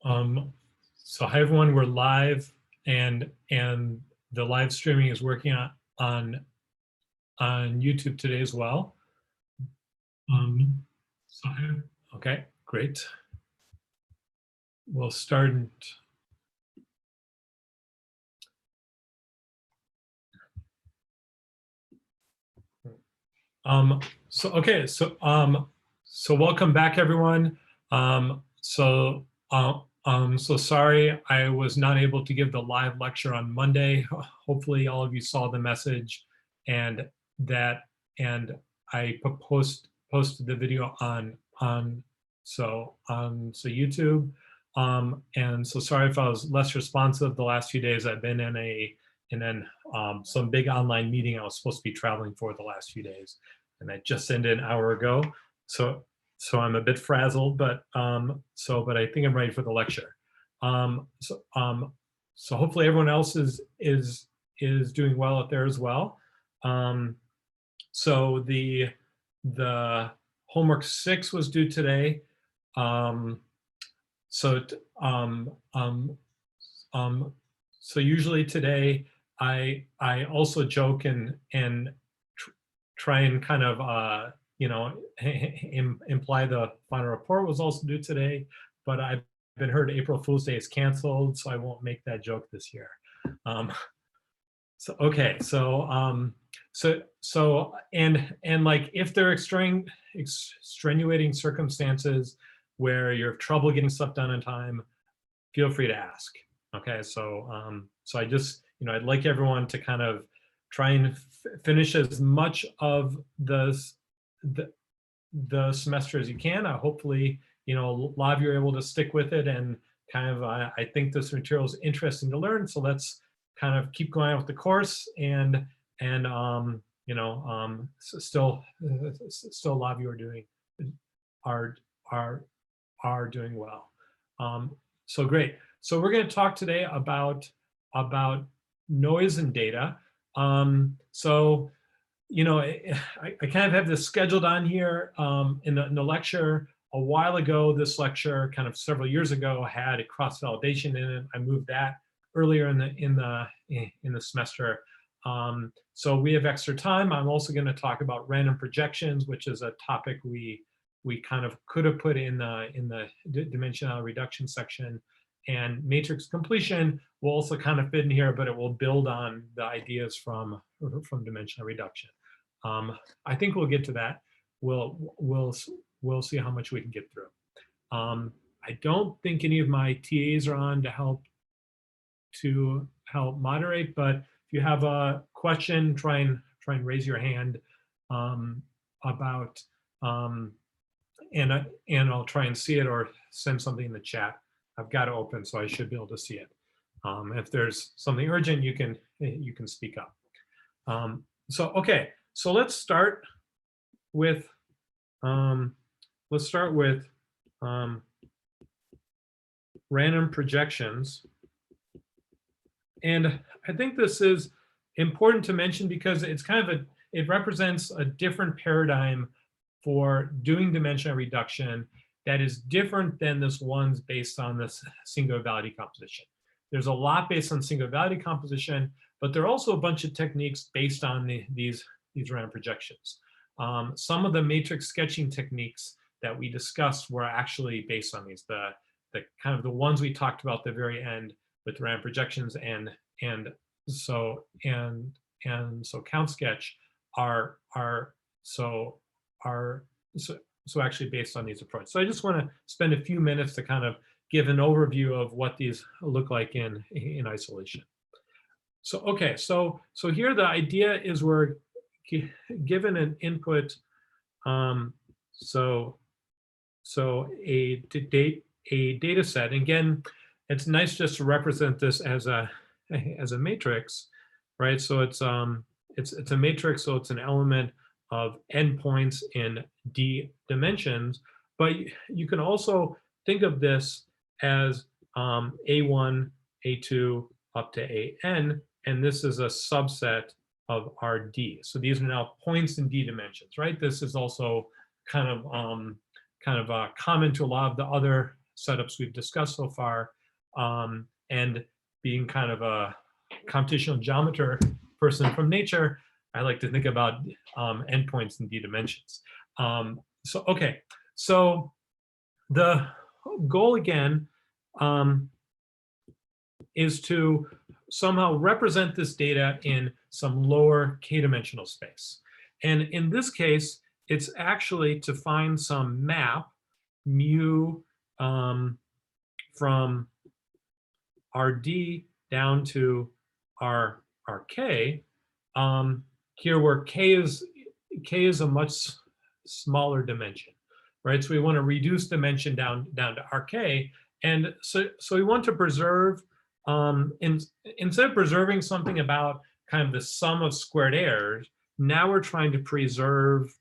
Um, so hi everyone, we're live, and the live streaming is working on YouTube today as well. So okay, great. We'll start. So welcome back everyone. So sorry I was not able to give the live lecture on Monday. Hopefully all of you saw the message and I posted the video on YouTube. And so sorry if I was less responsive the last few days. I've been in some big online meeting I was supposed to be traveling for the last few days, and that just ended an hour ago. So I'm a bit frazzled, but I think I'm ready for the lecture. So hopefully everyone else is doing well out there as well. So the homework 6 was due today. So usually today I also joke and try and kind of imply the final report was also due today, but I've been heard April Fool's Day is canceled, so I won't make that joke this year. So okay, and like if there are extenuating circumstances where you have trouble getting stuff done in time, feel free to ask. Okay, so I just, I'd like everyone to kind of try and finish as much of the semester as you can. Hopefully, a lot of you are able to stick with it, and kind of I think this material is interesting to learn. So let's kind of keep going with the course, and still a lot of you are doing well. So great. So we're going to talk today about noise and data. So I kind of have this scheduled on here in the lecture. A while ago, this lecture, kind of several years ago, had a cross-validation in it. I moved that earlier in the semester. So we have extra time. I'm also going to talk about random projections, which is a topic we kind of could have put in the dimensionality reduction section. And matrix completion will also kind of fit in here, but it will build on the ideas from dimensional reduction. I think we'll get to that. We'll see how much we can get through. I don't think any of my TAs are on to help moderate, but if you have a question, try and raise your hand about and I'll try and see it or send something in the chat. I've got it open, so I should be able to see it. If there's something urgent, you can speak up. Okay, so let's start with random projections. And I think this is important to mention because it's kind of it represents a different paradigm for doing dimensional reduction that is different than this one's based on this singularity composition. There's a lot based on singularity composition, but there are also a bunch of techniques based on these random projections. Some of the matrix sketching techniques that we discussed were actually based on these. The kind of the ones we talked about at the very end with random projections and so count sketch are actually based on these approaches. So I just want to spend a few minutes to kind of give an overview of what these look like in isolation. So okay, so here the idea is we're given an input, so a data set. Again, it's nice just to represent this as a matrix, right? So it's a matrix, so it's an element of n points in d dimensions, but you can also think of this as a1, a2 up to an, and this is a subset of rd. So these are now points in d dimensions, right? This is also kind of common to a lot of the other setups we've discussed so far. And being kind of a computational geometer person from nature, I like to think about endpoints in d dimensions. Okay, so the goal again is to somehow represent this data in some lower k-dimensional space. And in this case, it's actually to find some map mu from Rd down to Rk, here where k is a much smaller dimension, right? So we want to reduce dimension down to Rk, and so we want to preserve instead of preserving something about kind of the sum of squared errors, now we're trying to preserve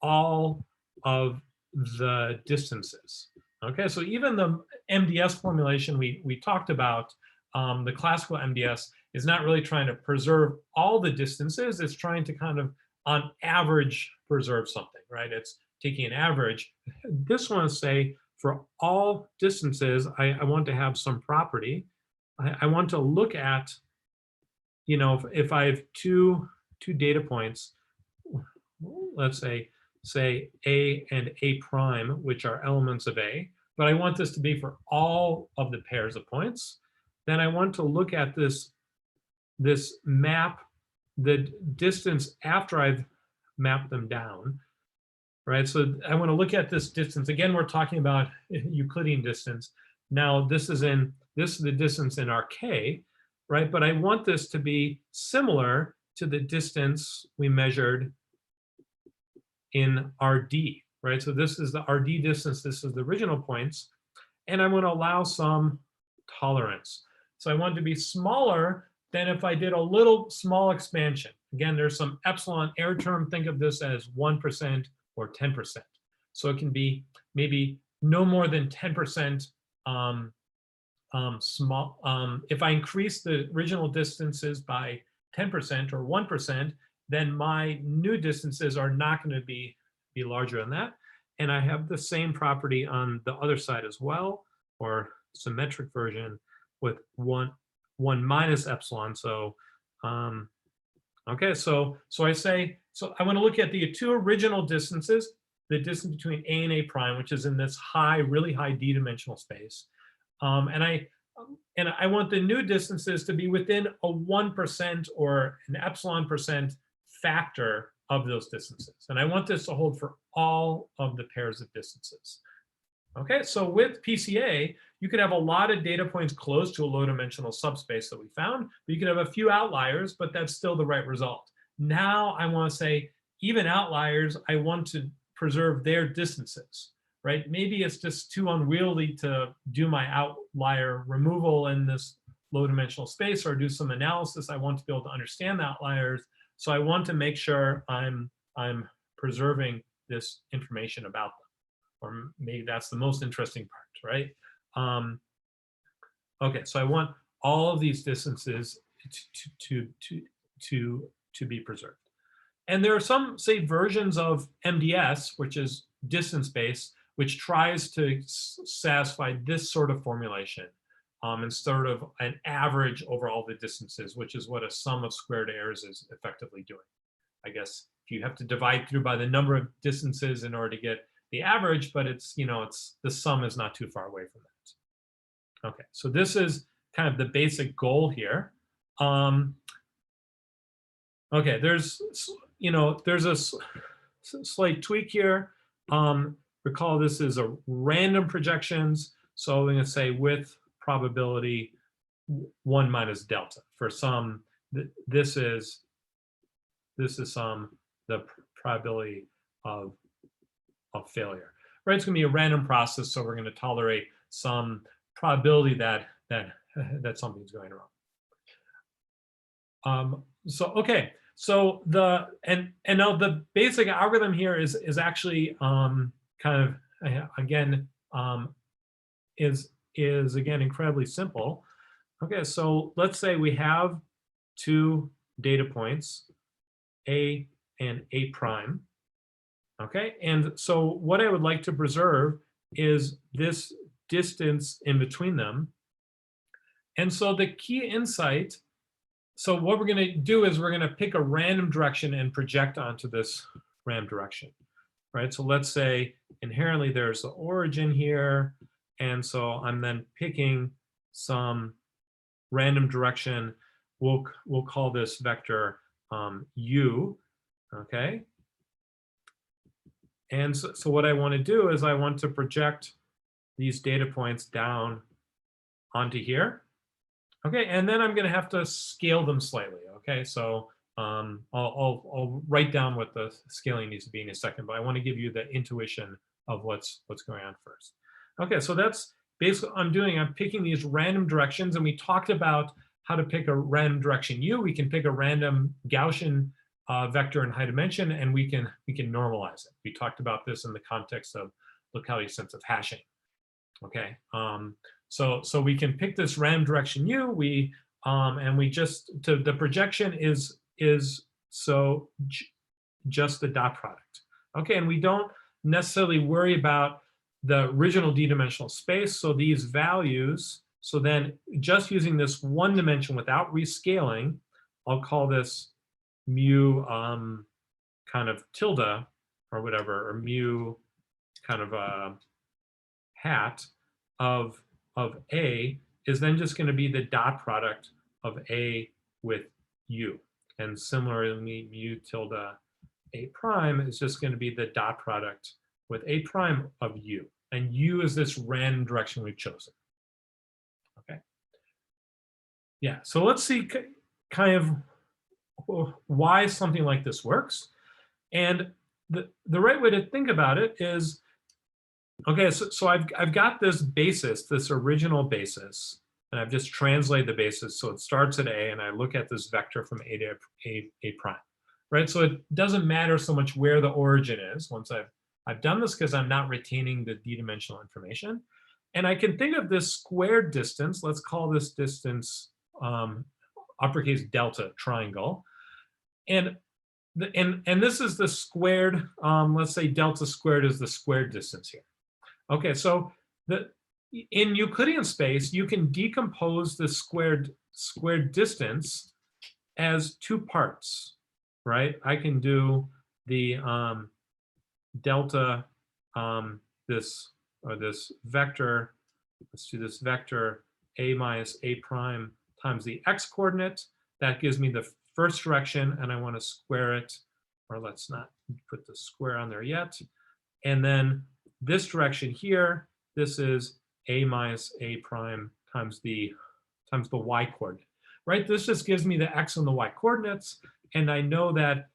all of the distances. Okay, so even the MDS formulation we talked about, the classical MDS is not really trying to preserve all the distances. It's trying to kind of, on average, preserve something, right? It's taking an average. This one is say, for all distances, I want to have some property. I want to look at, you know, if I have two data points, let's say A and A prime, which are elements of A, but I want this to be for all of the pairs of points, then I want to look at this map, the distance after I've mapped them down, right? So I want to look at this distance. Again, we're talking about Euclidean distance. Now this is the distance in Rk, right? But I want this to be similar to the distance we measured in Rd, right? So this is the Rd distance, this is the original points, and I want to allow some tolerance. So I want it to be smaller than if I did a little small expansion. Again, there's some epsilon error term, think of this as 1% or 10%. So it can be maybe no more than 10% small. If I increase the original distances by 10% or 1%, then my new distances are not going to be larger than that. And I have the same property on the other side as well, or symmetric version with one minus epsilon. So okay, so I say, so I want to look at the two original distances, the distance between A and A prime, which is in this really high d-dimensional space. And I want the new distances to be within a 1% or an epsilon percent factor of those distances. And I want this to hold for all of the pairs of distances. Okay, so with PCA, you could have a lot of data points close to a low dimensional subspace that we found, but you could have a few outliers, but that's still the right result. Now I want to say, even outliers, I want to preserve their distances, right? Maybe it's just too unwieldy to do my outlier removal in this low dimensional space or do some analysis. I want to be able to understand the outliers. So I want to make sure I'm preserving this information about them. Or maybe that's the most interesting part, right? Okay, so I want all of these distances to be preserved. And there are some, say, versions of MDS, which is distance-based, which tries to satisfy this sort of formulation instead of an average over all the distances, which is what a sum of squared errors is effectively doing. I guess if you have to divide through by the number of distances in order to get the average, but it's, you know, the sum is not too far away from that. Okay, so this is kind of the basic goal here. Okay, there's a slight tweak here. Recall this is a random projections, so I'm going to say with probability 1 minus delta. For some, this is some the probability of failure, right? It's going to be a random process, so we're going to tolerate some probability that something's going wrong. Okay, so and now the basic algorithm here is actually kind of again is again incredibly simple. Okay, so let's say we have two data points, A and A prime. Okay, and so what I would like to preserve is this distance in between them. And so the key insight, so what we're going to do is we're going to pick a random direction and project onto this random direction, right? So let's say inherently there's the origin here, and so I'm then picking some random direction. We'll call this vector u, okay? And so what I want to do is I want to project these data points down onto here. Okay, and then I'm going to have to scale them slightly. Okay, so I'll write down what the scaling needs to be in a second, but I want to give you the intuition of what's going on first. Okay, so that's basically what I'm doing. I'm picking these random directions, and we talked about how to pick a random direction u. We can pick a random Gaussian vector in high dimension, and we can normalize it. We talked about this in the context of locality-sensitive hashing. Okay, so we can pick this random direction u. And we just the projection is so just the dot product. Okay, and we don't necessarily worry about the original d-dimensional space. So these values. So then just using this one dimension without rescaling, I'll call this mu kind of tilde or whatever, or mu kind of hat of A is then just going to be the dot product of A with U. And similarly, mu tilde A prime is just going to be the dot product with A prime of U. And U is this random direction we've chosen. Okay. Yeah, so let's see kind of why something like this works. And the right way to think about it is, okay, so I've got this basis, this original basis, and I've just translated the basis. So it starts at A, and I look at this vector from A to A prime, right? So it doesn't matter so much where the origin is once I've done this, because I'm not retaining the d-dimensional information. And I can think of this squared distance. Let's call this distance uppercase delta triangle. And this is the squared, let's say delta squared is the squared distance here. Okay, so in Euclidean space, you can decompose the squared distance as two parts, right? I can do the delta, this vector, let's do this vector A minus A prime times the x coordinate. That gives me the first direction, and I want to square it, or let's not put the square on there yet. And then this direction here, this is A minus A prime times the y coordinate, right? This just gives me the x and the y coordinates, and I know that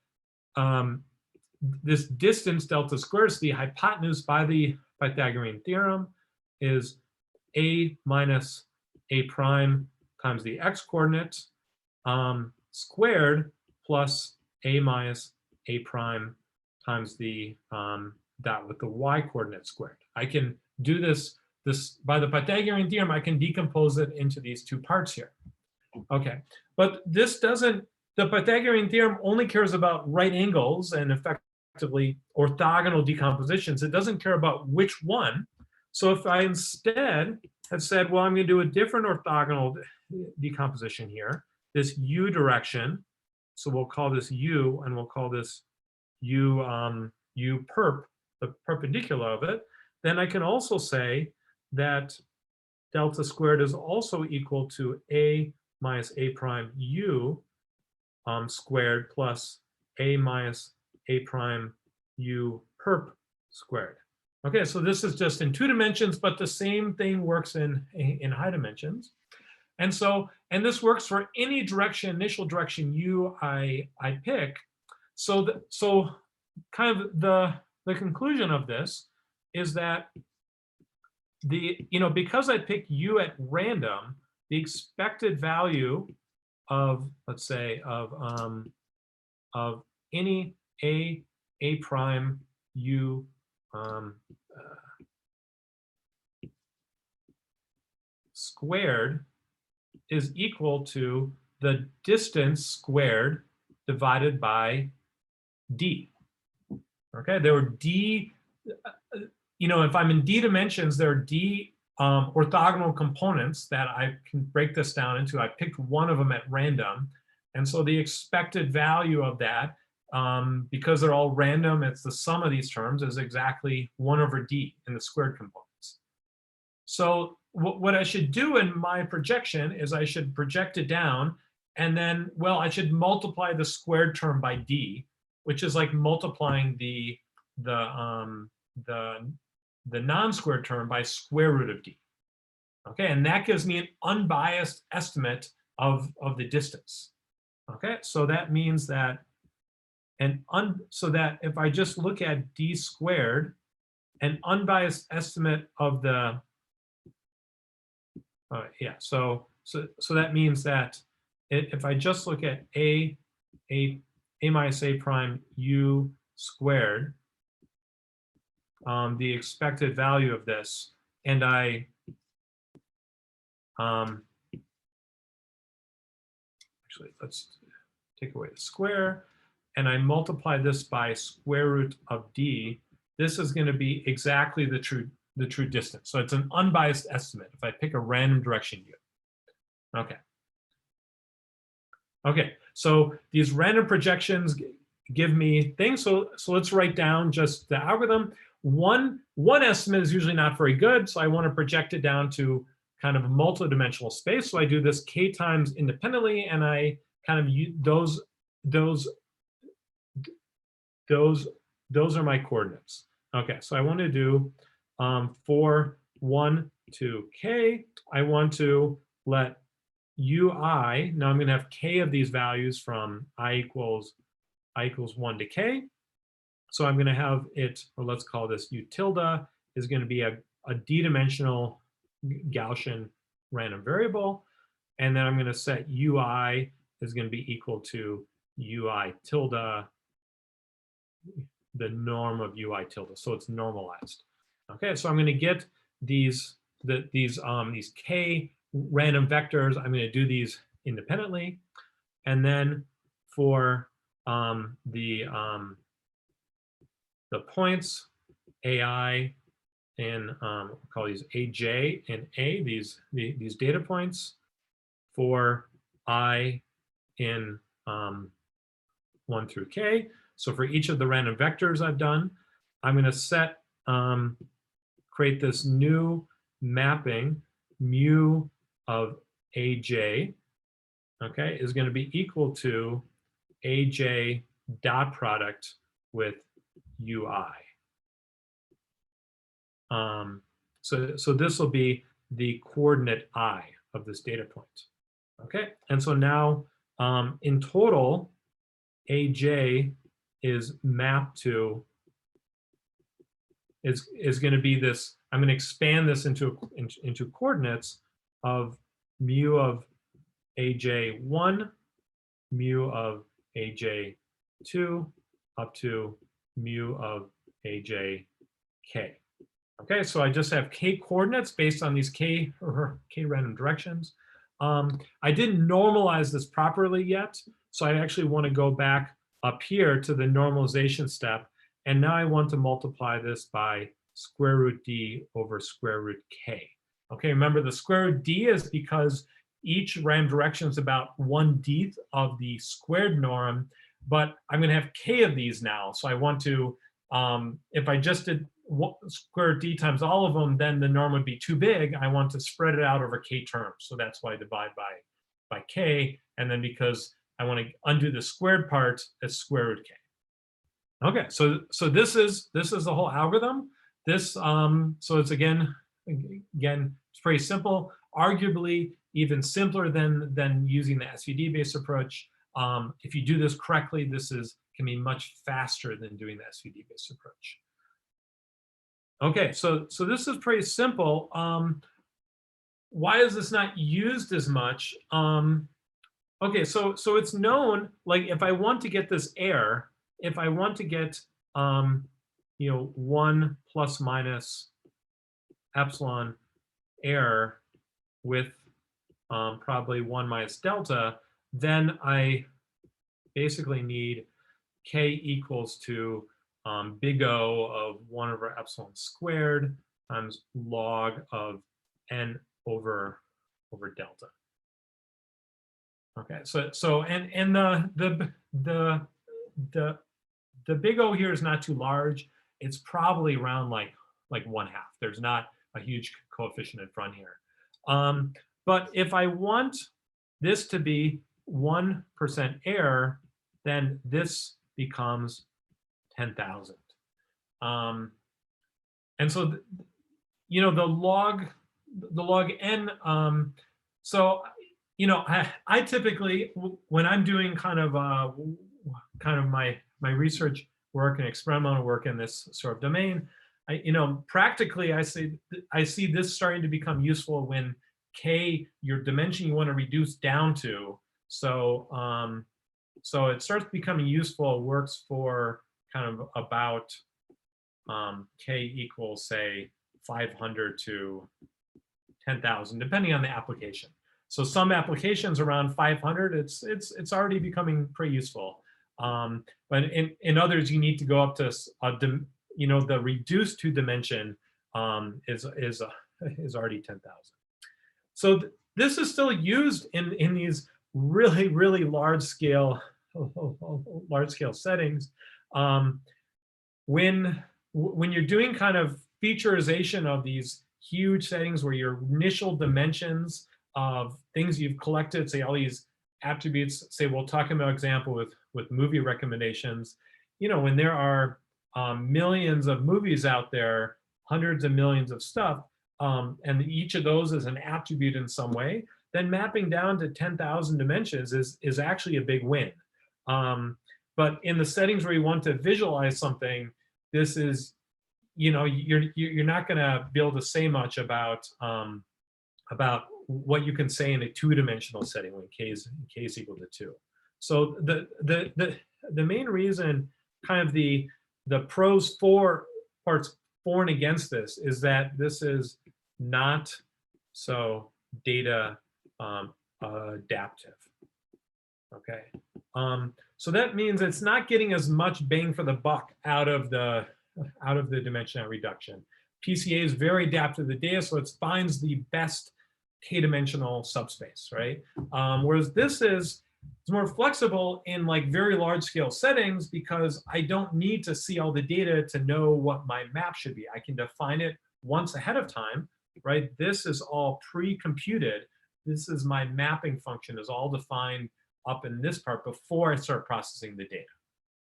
this distance delta squared, the hypotenuse by the Pythagorean theorem, is A minus A prime times the x coordinate squared plus A minus A prime times the dot with the y coordinate squared. I can do this by the Pythagorean theorem. I can decompose it into these two parts here. Okay, but this doesn't, the Pythagorean theorem only cares about right angles and effectively orthogonal decompositions. It doesn't care about which one. So if I instead had said, well, I'm going to do a different orthogonal decomposition here, this u direction, so we'll call this u, and we'll call this u perp, the perpendicular of it, then I can also say that delta squared is also equal to A minus A prime u squared plus A minus A prime u perp squared. Okay, so this is just in two dimensions, but the same thing works in high dimensions. And so, and this works for any direction, initial direction u I pick. So kind of the conclusion of this is that because I pick u at random, the expected value of, let's say, of any A prime u squared is equal to the distance squared divided by d. Okay, there are D, if I'm in D dimensions, there are D orthogonal components that I can break this down into. I picked one of them at random. And so the expected value of that, because they're all random, it's the sum of these terms, is exactly 1/d in the squared components. So what I should do in my projection is I should project it down, and then, well, I should multiply the squared term by D, which is like multiplying the non-squared term by square root of D. Okay, and that gives me an unbiased estimate of the distance. Okay, so that means that so that if I just look at D squared, an unbiased estimate of the so that means that if I just look at a minus a prime u squared, the expected value of this, and I actually, let's take away the square, and I multiply this by square root of D, this is going to be exactly the true distance. So it's an unbiased estimate if I pick a random direction u. Okay. Okay, so these random projections give me things. So let's write down just the algorithm. One estimate is usually not very good, so I want to project it down to kind of a multidimensional space. So I do this k times independently, and I kind of use those are my coordinates. Okay, so I want to do for 1 to k, I want to let ui, now I'm going to have k of these values from i equals 1 to k. So I'm going to have it, or let's call this u tilde, is going to be a d-dimensional Gaussian random variable. And then I'm going to set ui is going to be equal to ui tilde, the norm of ui tilde. So it's normalized. Okay, so I'm going to get these k random vectors. I'm going to do these independently, and then for the points ai and we'll call these aj and a, these data points for I in 1 through k. So for each of the random vectors I've done, I'm going to set create this new mapping mu of aj, okay, is going to be equal to aj dot product with ui. So this will be the coordinate I of this data point. Okay, and so now in total, aj is mapped to is going to be this. I'm going to expand this into coordinates of mu of aj1, mu of aj2, up to mu of ajk. Okay, so I just have k coordinates based on these k random directions. I didn't normalize this properly yet, so I actually want to go back up here to the normalization step, and now I want to multiply this by square root d over square root k. Okay, remember the square root d is because each random direction is about 1/10 of the squared norm, but I'm going to have k of these now, so I want to, if I just did square root d times all of them, then the norm would be too big. I want to spread it out over k terms, so that's why I divide by k, and then because I want to undo the squared part, it's square root k. Okay, so this is the whole algorithm. This so it's again it's pretty simple. Arguably even simpler than using the SVD-based approach. If you do this correctly, this can be much faster than doing the SVD-based approach. Okay, so this is pretty simple. Why is this not used as much? Okay, so it's known, like if I want to get this error, if I want to get 1 plus minus epsilon error with probably 1 minus delta, then I basically need k equals to big O of 1 over epsilon squared times log of n over delta. Okay, so and the big O here is not too large. It's probably around like 1/2. There's not a huge coefficient in front here. But if I want this to be 1% error, then this becomes 10,000. And so, you know, the log n. So, you know, I typically, when I'm doing kind of my research work and experimental work in this sort of domain, you know, practically I see this starting to become useful when k, your dimension you want to reduce down to. So so it starts becoming useful. It works for kind of about k equals, say, 500 to 10,000, depending on the application. So some applications around 500, it's already becoming pretty useful. But in others, you need to go up to you know, the reduced to dimension is already 10,000. So this is still used in these really large scale settings. When you're doing kind of featurization of these huge settings where your initial dimensions of things you've collected, say all these attributes, say we'll talk about example with movie recommendations, you know, when there are millions of movies out there, hundreds of millions of stuff, and each of those is an attribute in some way, then mapping down to 10,000 dimensions is actually a big win. But in the settings where you want to visualize something, this is, you know, you're not going to be able to say much about what you can say in a two-dimensional setting when k is equal to 2. So the main reason, kind of the pros parts for and against this, is that this is not so data adaptive. Okay, so that means it's not getting as much bang for the buck out of the dimensionality reduction. PCA is very adaptive to the data, so it finds the best k-dimensional subspace, right? Whereas this it's more flexible in like very large scale settings, because I don't need to see all the data to know what my map should be. I can define it once ahead of time, right? This is all pre-computed. This is my mapping function is all defined up in this part before I start processing the data.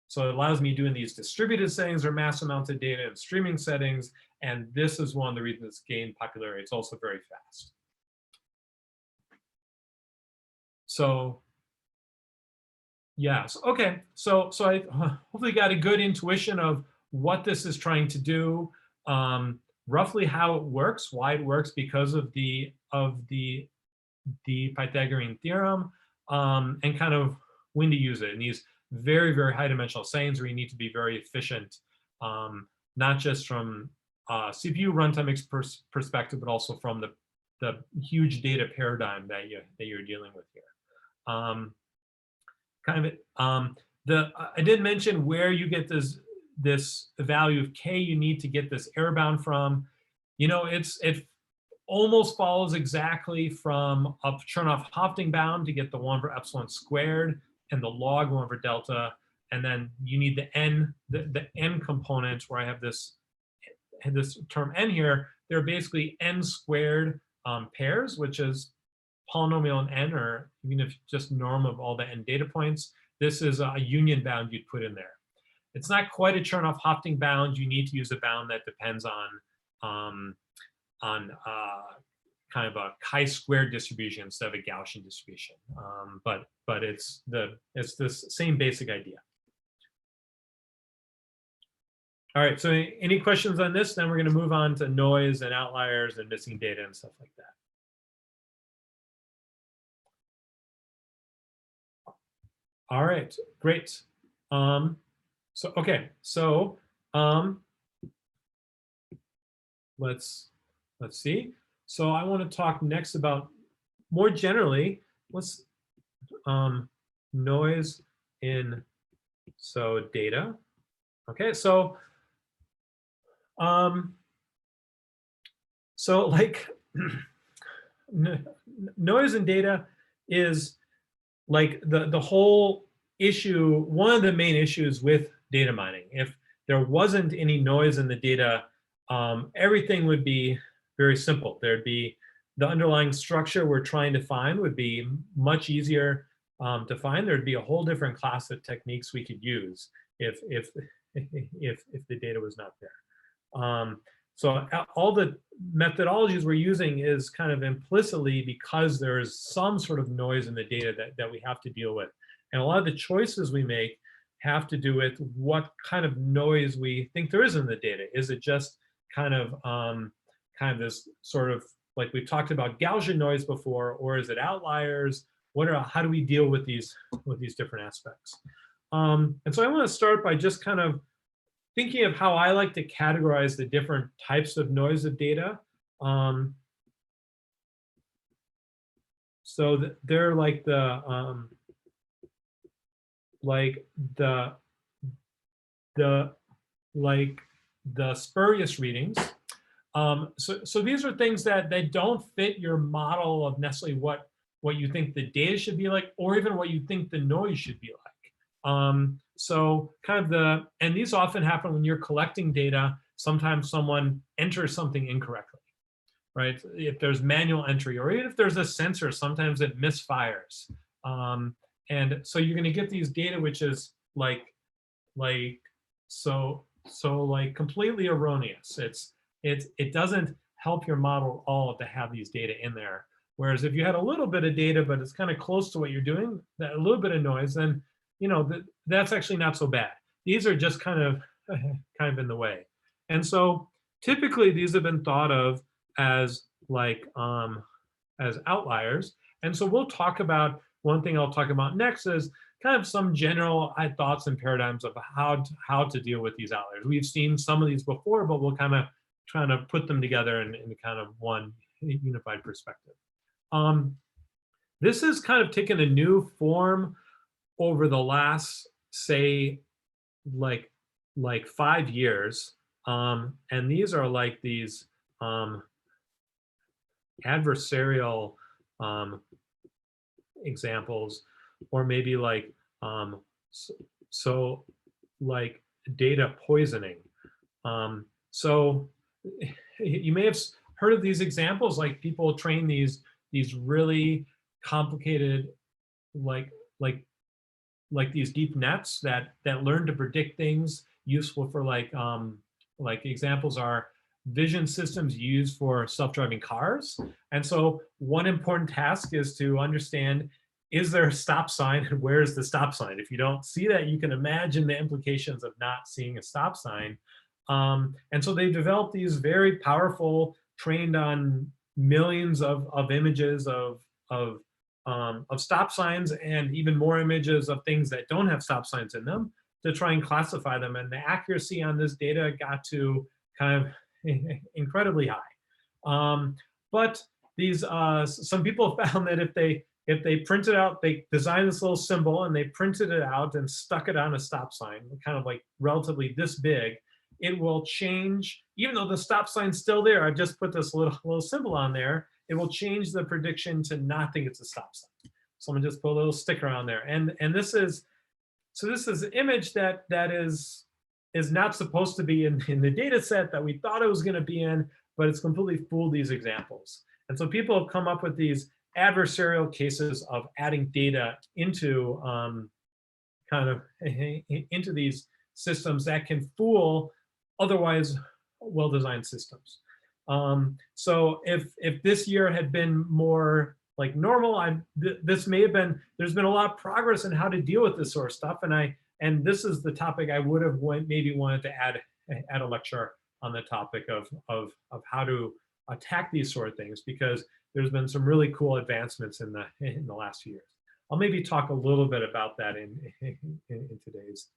So it allows me doing these distributed settings or mass amounts of data and streaming settings. And this is one of the reasons it's gained popularity. It's also very fast. So yes, okay. So I hopefully got a good intuition of what this is trying to do, roughly how it works, why it works, because of the Pythagorean theorem, and kind of when to use it in these very high dimensional settings where you need to be very efficient, not just from CPU runtime perspective, but also from the huge data paradigm that you're dealing with here. I did mention where you get this value of k you need to get this error bound from. You know, it almost follows exactly from a Chernoff-Hofting bound to get the 1 over epsilon squared and the log 1 over delta, and then you need the n components where I have this term n here. They're basically n squared pairs, which is polynomial in n, or even if just norm of all the n data points. This is a union bound you'd put in there. It's not quite a Chernoff-Hofting bound. You need to use a bound that depends on kind of a chi-squared distribution instead of a Gaussian distribution. But it's the same basic idea. All right, so any questions on this? Then we're going to move on to noise and outliers and missing data and stuff like that. All right, great. Let's see. So I want to talk next about, more generally, what's noise in data. Okay, so um, like noise and data is like the whole issue. One of the main issues with data mining, if there wasn't any noise in the data, everything would be very simple. There'd be the underlying structure we're trying to find would be much easier to find. There'd be a whole different class of techniques we could use if if the data was not there. So all the methodologies we're using is kind of implicitly because there is some sort of noise in the data that we have to deal with. And a lot of the choices we make have to do with what kind of noise we think there is in the data. Is it just kind of this sort of, like we've talked about Gaussian noise before, or is it outliers? How do we deal with these different aspects? And so I want to start by just kind of thinking of how I like to categorize the different types of noise of data. So they're like the spurious readings. So these are things that don't fit your model of necessarily what you think the data should be like, or even what you think the noise should be like. So kind of and these often happen when you're collecting data. Sometimes someone enters something incorrectly, right? If there's manual entry, or even if there's a sensor, sometimes it misfires. And so you're going to get these data which is like completely erroneous. It doesn't help your model at all to have these data in there. Whereas if you had a little bit of data, but it's kind of close to what you're doing, that a little bit of noise, then that's actually not so bad. These are just kind of in the way. And so typically these have been thought of as as outliers. And so we'll talk about, one thing I'll talk about next is kind of some general thoughts and paradigms of how to deal with these outliers. We've seen some of these before, but we'll kind of try to put them together in kind of one unified perspective. This has kind of taken a new form over the last, say, like 5 years. And these are like these adversarial examples, or maybe like like data poisoning. So you may have heard of these examples, like people train these really complicated like these deep nets that learn to predict things useful for like examples are vision systems used for self-driving cars. And so one important task is to understand, is there a stop sign, and where is the stop sign? If you don't see that, you can imagine the implications of not seeing a stop sign. And so they developed these very powerful, trained on millions of images of stop signs, and even more images of things that don't have stop signs in them, to try and classify them. And the accuracy on this data got to kind of incredibly high. But these some people found that if they printed out, they designed this little symbol and they printed it out and stuck it on a stop sign, kind of like relatively this big, it will change, even though the stop sign's still there. I've just put this little symbol on there. It will change the prediction to not think it's a stop sign. Someone just put a little sticker on there, and this is an image that is not supposed to be in the data set that we thought it was going to be in, but it's completely fooled these examples. And so people have come up with these adversarial cases of adding data into into these systems that can fool otherwise well-designed systems. So if this year had been more like normal, this may have been, there's been a lot of progress in how to deal with this sort of stuff, and this is the topic I would have maybe wanted to add a lecture on, the topic of how to attack these sort of things, because there's been some really cool advancements in the last few years. I'll maybe talk a little bit about that in today's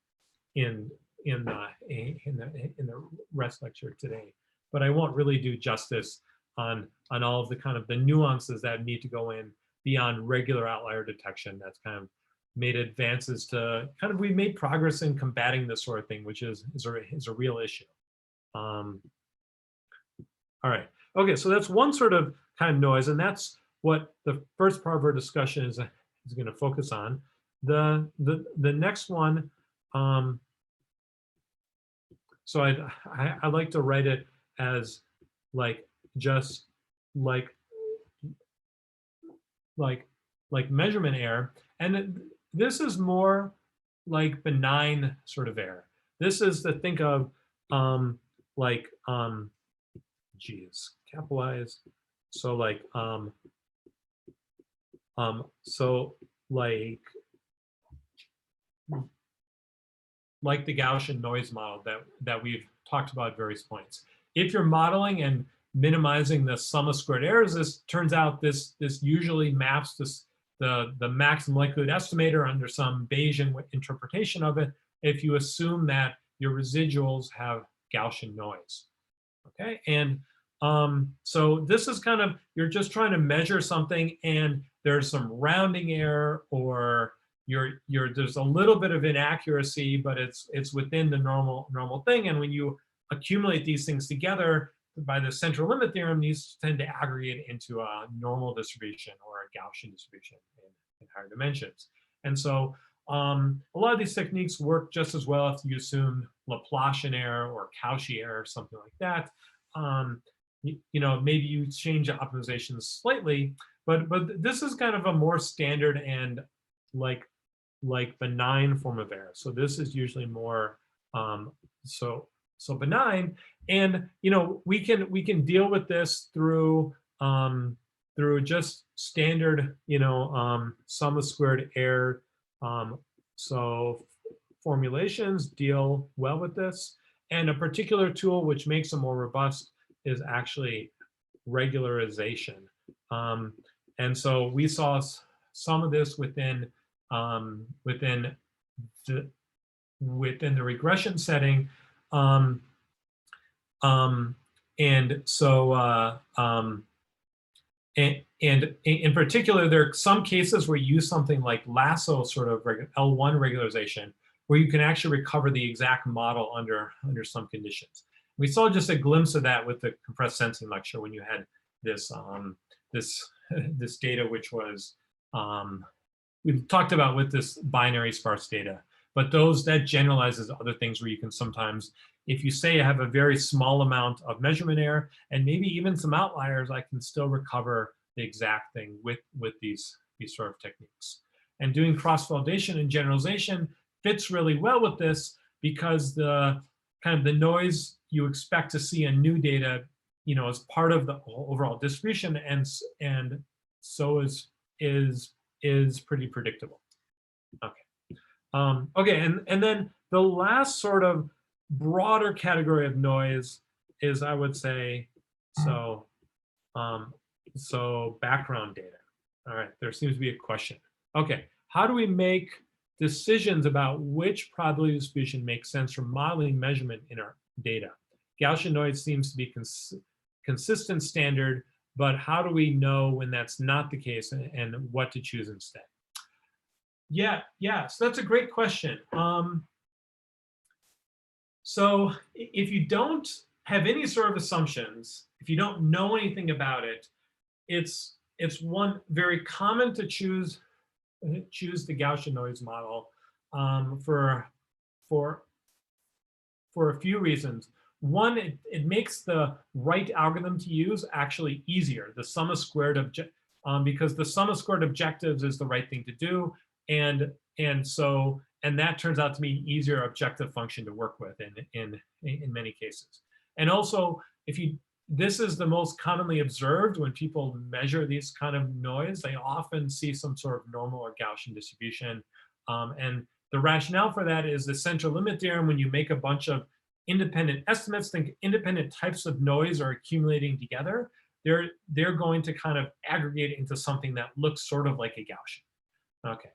in the rest lecture today, but I won't really do justice on all of the kind of the nuances that need to go in beyond regular outlier detection. That's kind of made advances to kind of, we made progress in combating this sort of thing, which is a real issue. All right. Okay, so that's one sort of kind of noise, and that's what the first part of our discussion is going to focus on. The next one, so I like to write it as like just like measurement error, and this is more like benign sort of error. This is to think of like geez, capitalized. So like so like the Gaussian noise model that we've talked about at various points. If you're modeling and minimizing the sum of squared errors, this turns out this usually maps this the maximum likelihood estimator under some Bayesian interpretation of it, if you assume that your residuals have Gaussian noise. Okay, and so this is kind of, you're just trying to measure something and there's some rounding error, or there's a little bit of inaccuracy, but it's within the normal thing. And when you accumulate these things together by the central limit theorem, these tend to aggregate into a normal distribution or a Gaussian distribution in higher dimensions. And so a lot of these techniques work just as well if you assume Laplacian error or Cauchy error, or something like that. You know, maybe you change the optimization slightly, but this is kind of a more standard and like benign form of error. So this is usually more so benign, and you know, we can deal with this through just standard, you know, sum of squared error. So formulations deal well with this, and a particular tool which makes them more robust is actually regularization. And so we saw some of this within the regression setting, and so and in particular, there are some cases where you use something like lasso sort of L1 regularization, where you can actually recover the exact model under some conditions. We saw just a glimpse of that with the compressed sensing lecture when you had this this data, which was we talked about with this binary sparse data, but that generalizes other things where you can sometimes, if you say I have a very small amount of measurement error and maybe even some outliers, I can still recover the exact thing with these sort of techniques. And doing cross-validation and generalization fits really well with this, because the kind of the noise you expect to see in new data, you know, as part of the overall distribution, and so is pretty predictable. Okay. Okay, and then the last sort of broader category of noise is, I would say, so background data. All right, there seems to be a question. Okay, how do we make decisions about which probability distribution makes sense for modeling measurement in our data? Gaussian noise seems to be consistent standard, but how do we know when that's not the case and what to choose instead? Yeah, so that's a great question. So if you don't have any sort of assumptions, if you don't know anything about it, it's one very common to choose the Gaussian noise model for a few reasons. One, it makes the right algorithm to use actually easier. The sum of squared because the sum of squared objectives is the right thing to do, and that turns out to be an easier objective function to work with in many cases. And also, this is the most commonly observed when people measure these kind of noise. They often see some sort of normal or Gaussian distribution, and the rationale for that is the central limit theorem. When you make a bunch of independent estimates, think independent types of noise are accumulating together, they're going to kind of aggregate into something that looks sort of like a Gaussian. Okay,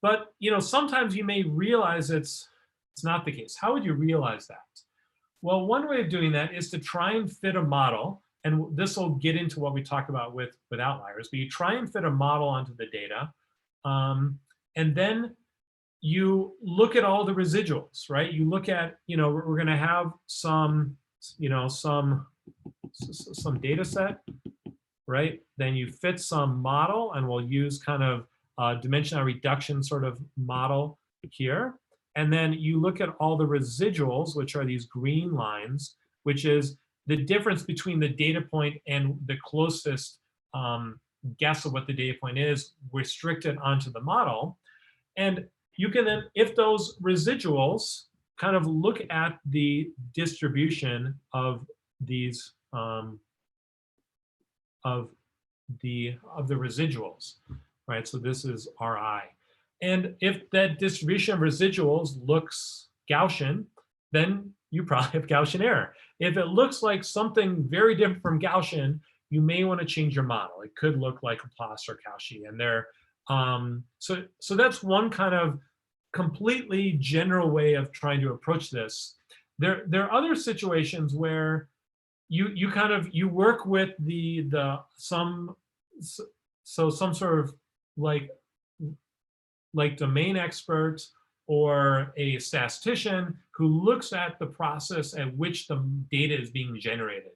but you know, sometimes you may realize it's not the case. How would you realize that? Well, one way of doing that is to try and fit a model, and this will get into what we talk about with outliers, but you try and fit a model onto the data, and then you look at all the residuals, right? You look at, we're going to have some, some data set, right? Then you fit some model, and we'll use kind of a dimensional reduction sort of model here. And then you look at all the residuals, which are these green lines, which is the difference between the data point and the closest guess of what the data point is, restricted onto the model. And you can then, if those residuals kind of look at the distribution of these of the residuals, right? So this is Ri. And if that distribution of residuals looks Gaussian, then you probably have Gaussian error. If it looks like something very different from Gaussian, you may want to change your model. It could look like Laplace or Cauchy, and they're so that's one kind of completely general way of trying to approach this. There are other situations where you kind of work with some sort of like domain expert or a statistician who looks at the process at which the data is being generated.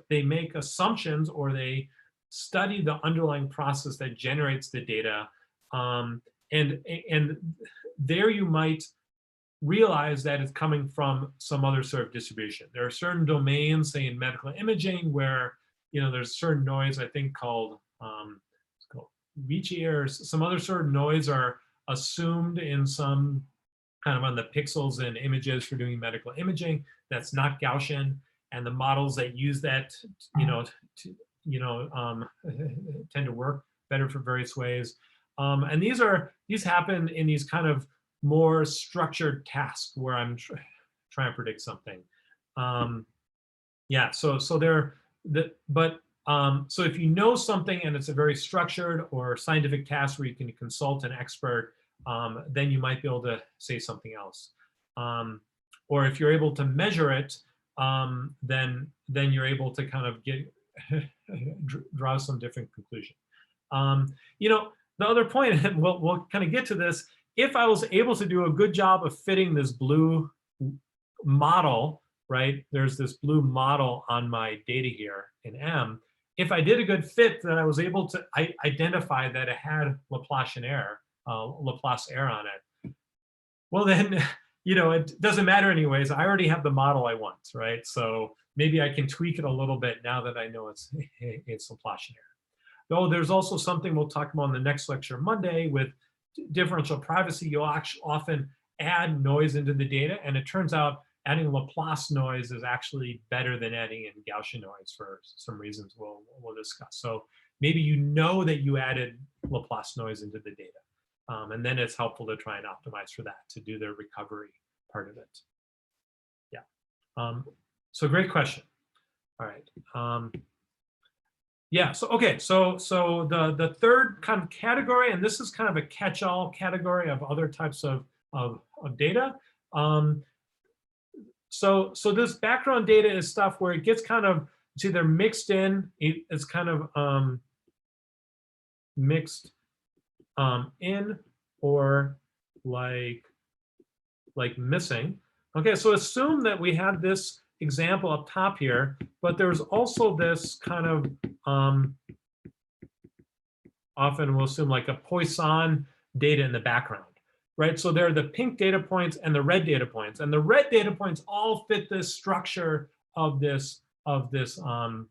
They make assumptions, or they study the underlying process that generates the data. And there you might realize that it's coming from some other sort of distribution. There are certain domains, say in medical imaging, where there's certain noise, I think called Ricci, or some other sort of noise are assumed in some kind of on the pixels and images for doing medical imaging. That's not Gaussian, and the models that use that, tend to work better for various ways. And these happen in these kind of more structured tasks where I'm trying to predict something. Yeah, so if you know something and it's a very structured or scientific task where you can consult an expert, then you might be able to say something else. Or if you're able to measure it, then you're able to kind of draw some different conclusion. The other point, and we'll kind of get to this, if I was able to do a good job of fitting this blue model, right? There's this blue model on my data here in M. If I did a good fit, then I was able to identify that it had Laplacian error, Laplace error on it. Well, then, it doesn't matter anyways. I already have the model I want, right? So maybe I can tweak it a little bit now that I know it's Laplacian error. Though there's also something we'll talk about in the next lecture Monday with differential privacy. You'll actually often add noise into the data, and it turns out adding Laplace noise is actually better than adding in Gaussian noise for some reasons we'll discuss. So maybe that you added Laplace noise into the data, and then it's helpful to try and optimize for that to do the recovery part of it. Yeah. So great question. All right. Yeah, so okay, so the third kind of category, and this is kind of a catch-all category of other types of data. So this background data is stuff where it gets kind of, it's either mixed in, it's kind of mixed in, or like missing. Okay, so assume that we have this example up top here, but there's also this kind of often we'll assume like a Poisson data in the background, right? So there are the pink data points and the red data points, and the red data points all fit this structure of this blue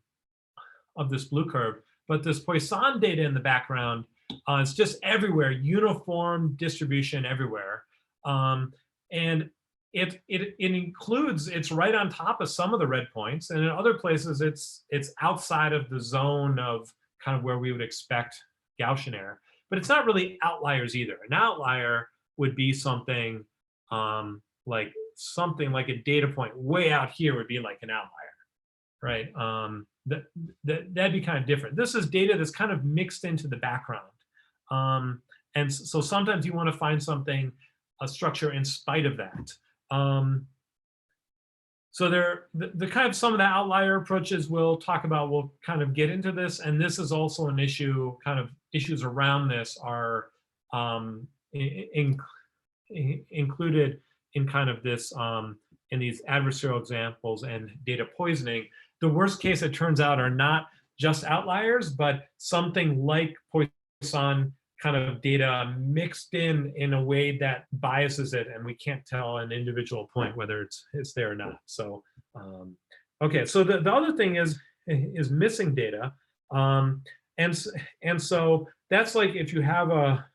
curve. But this Poisson data in the background, it's just everywhere, uniform distribution everywhere, and it includes, it's right on top of some of the red points, and in other places it's outside of the zone of kind of where we would expect Gaussian error. But it's not really outliers either. An outlier would be something like a data point way out here would be like an outlier, right? That'd be kind of different. This is data that's kind of mixed into the background, and so sometimes you want to find something, a structure in spite of that. So the kind of some of the outlier approaches we'll talk about, we'll kind of get into this, and this is also an issue, kind of issues around this are included in kind of this in these adversarial examples and data poisoning. The worst case, it turns out, are not just outliers, but something like Poisson kind of data mixed in a way that biases it, and we can't tell an individual point whether it's there or not. So okay, so the other thing is missing data, and so that's like if you have a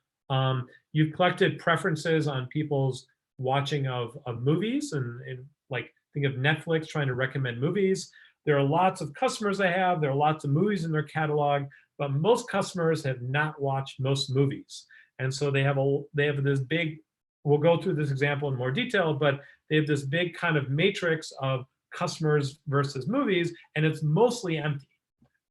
you've collected preferences on people's watching of movies, and like think of Netflix trying to recommend movies. There are lots of customers they have. There are lots of movies in their catalog, but most customers have not watched most movies, and so they have this big. We'll go through this example in more detail, but they have this big kind of matrix of customers versus movies, and it's mostly empty.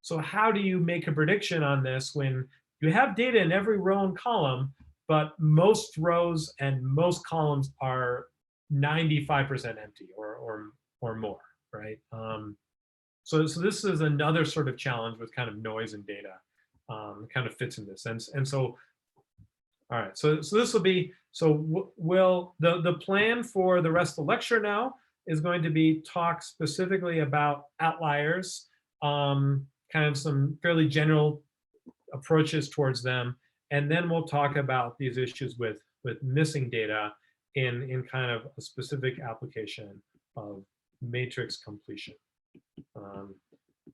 So how do you make a prediction on this when you have data in every row and column, but most rows and most columns are 95% empty or more, right? So this is another sort of challenge with kind of noise and data, kind of fits in this. And so, all right, so this will be, so the plan for the rest of the lecture now is going to be talk specifically about outliers, kind of some fairly general approaches towards them, and then we'll talk about these issues with missing data in kind of a specific application of matrix completion.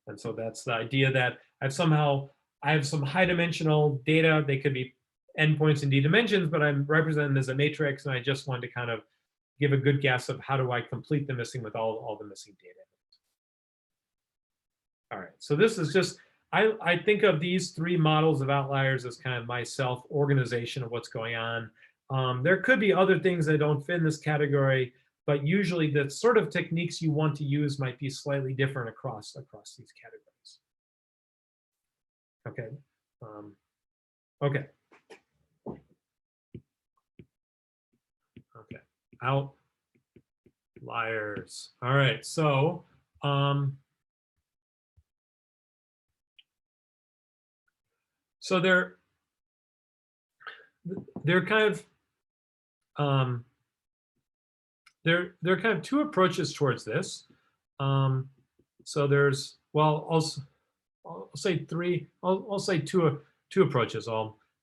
And so that's the idea that I have some high dimensional data. They could be endpoints in d dimensions, but I'm representing as a matrix, and I just wanted to kind of give a good guess of how do I complete the missing with all the missing data. All right, so this is just, I think of these three models of outliers as kind of my self-organization of what's going on. There could be other things that don't fit in this category, but usually the sort of techniques you want to use might be slightly different across these categories. Okay. Okay. Okay. Outliers. All right. So so they're kind of there are kind of two approaches towards this. So there's, well, I'll say three. I'll say two approaches.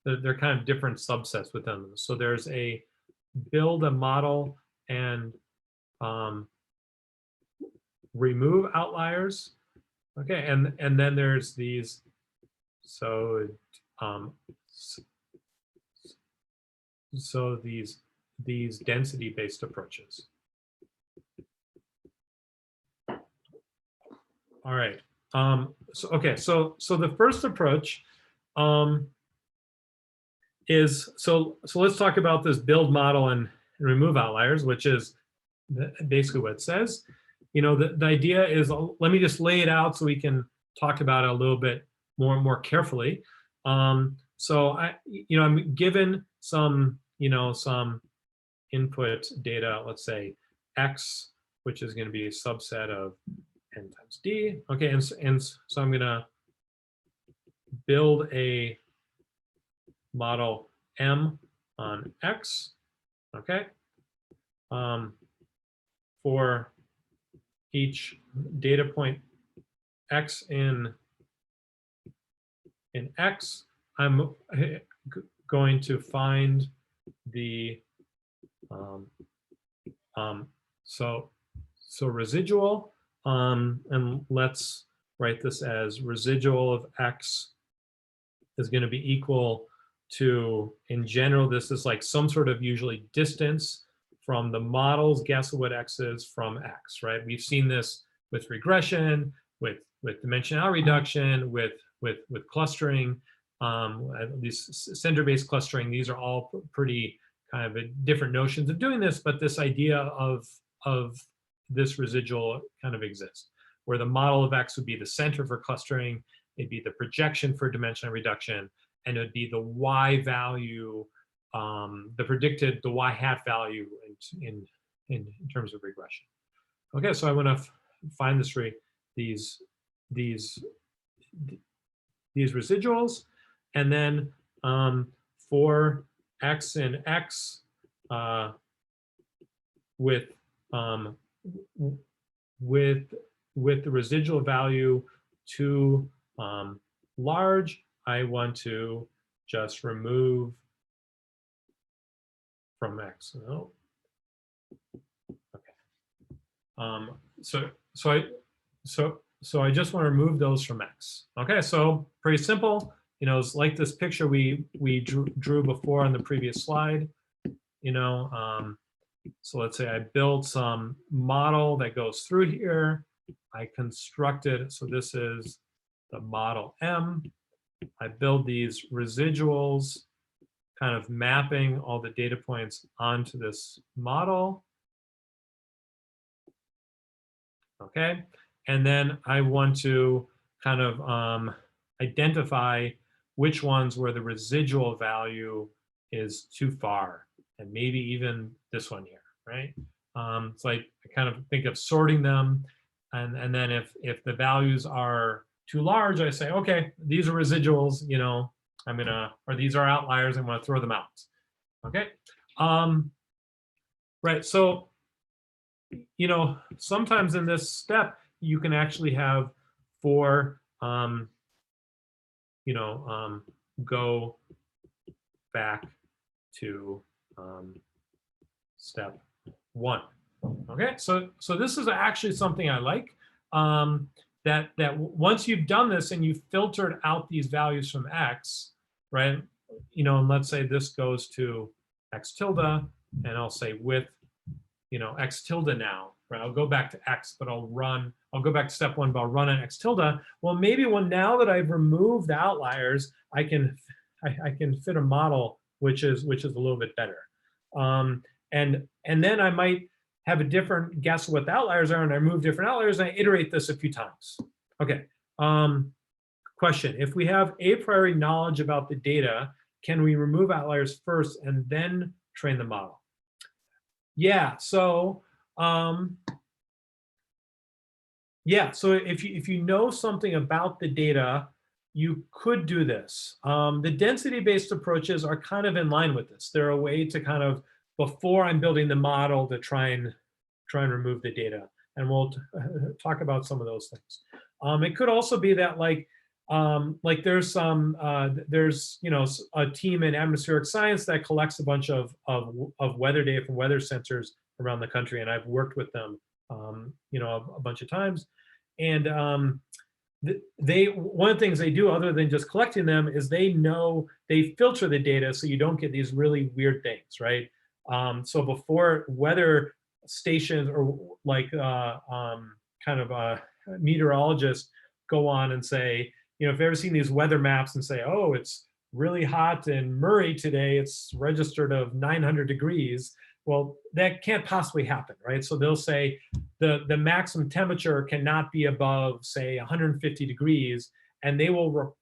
They're kind of different subsets within them. So there's a build a model and remove outliers. Okay, and then there's these. So so these density-based approaches. All right. So okay. So the first approach is so let's talk about this build model and remove outliers, which is basically what it says. You know, the idea is, let me just lay it out so we can talk about it a little bit more carefully. So I'm given some some input data, let's say x, which is going to be a subset of n times d. Okay, and so I'm going to build a model M on X. Okay, for each data point X in X, I'm going to find the so residual, and let's write this as residual of X is going to be equal to, in general, this is like some sort of usually distance from the model's guess of what X is from X, right? We've seen this with regression, with dimensionality reduction, with clustering, these center-based clustering. These are all pretty kind of different notions of doing this, but this idea of this residual kind of exists, where the model of X would be the center for clustering, it'd be the projection for dimensional reduction, and it'd be the Y value, the Y hat value in terms of regression. Okay, so I want to find these residuals, and then for x in x with with the residual value too large, I want to just remove from x. No. Okay. So I just want to remove those from x. Okay, so pretty simple. You know, it's like this picture we drew before on the previous slide. You know, so let's say I build some model that goes through here. I constructed, so this is the model M. I build these residuals, kind of mapping all the data points onto this model. Okay, and then I want to kind of identify which ones where the residual value is too far, and maybe even this one here, right? So I kind of think of sorting them, and then if the values are too large, I say, okay, these are residuals, you know, I'm gonna, or these are outliers, I'm gonna throw them out. Okay, right, so you know, sometimes in this step, you can actually have 4, you know, go back to step 1. Okay, so this is actually something I like. That once you've done this and you've filtered out these values from x, right? You know, and let's say this goes to x tilde, and I'll say with, you know, x tilde now, right? I'll go back to x, but I'll go back to step 1, but I'll run on x tilde. Well, maybe now that I've removed the outliers, I can fit a model which is a little bit better. And then I might have a different guess what the outliers are, and I remove different outliers, and I iterate this a few times. Okay. Question: if we have a priori knowledge about the data, can we remove outliers first and then train the model? Yeah, so so if you know something about the data, you could do this. The density-based approaches are kind of in line with this. They're a way to kind of, before I'm building the model, to try and remove the data. And we'll talk about some of those things. It could also be that like there's you know, a team in atmospheric science that collects a bunch of weather data from weather sensors around the country, and I've worked with them you know, a bunch of times. And one of the things they do, other than just collecting them, is they filter the data so you don't get these really weird things, right? So before weather stations or like kind of meteorologists go on and say, you know, if you've ever seen these weather maps and say, oh, it's really hot in Murray today, it's registered of 900 degrees. Well, that can't possibly happen, right? So they'll say the maximum temperature cannot be above, say, 150 degrees, and they will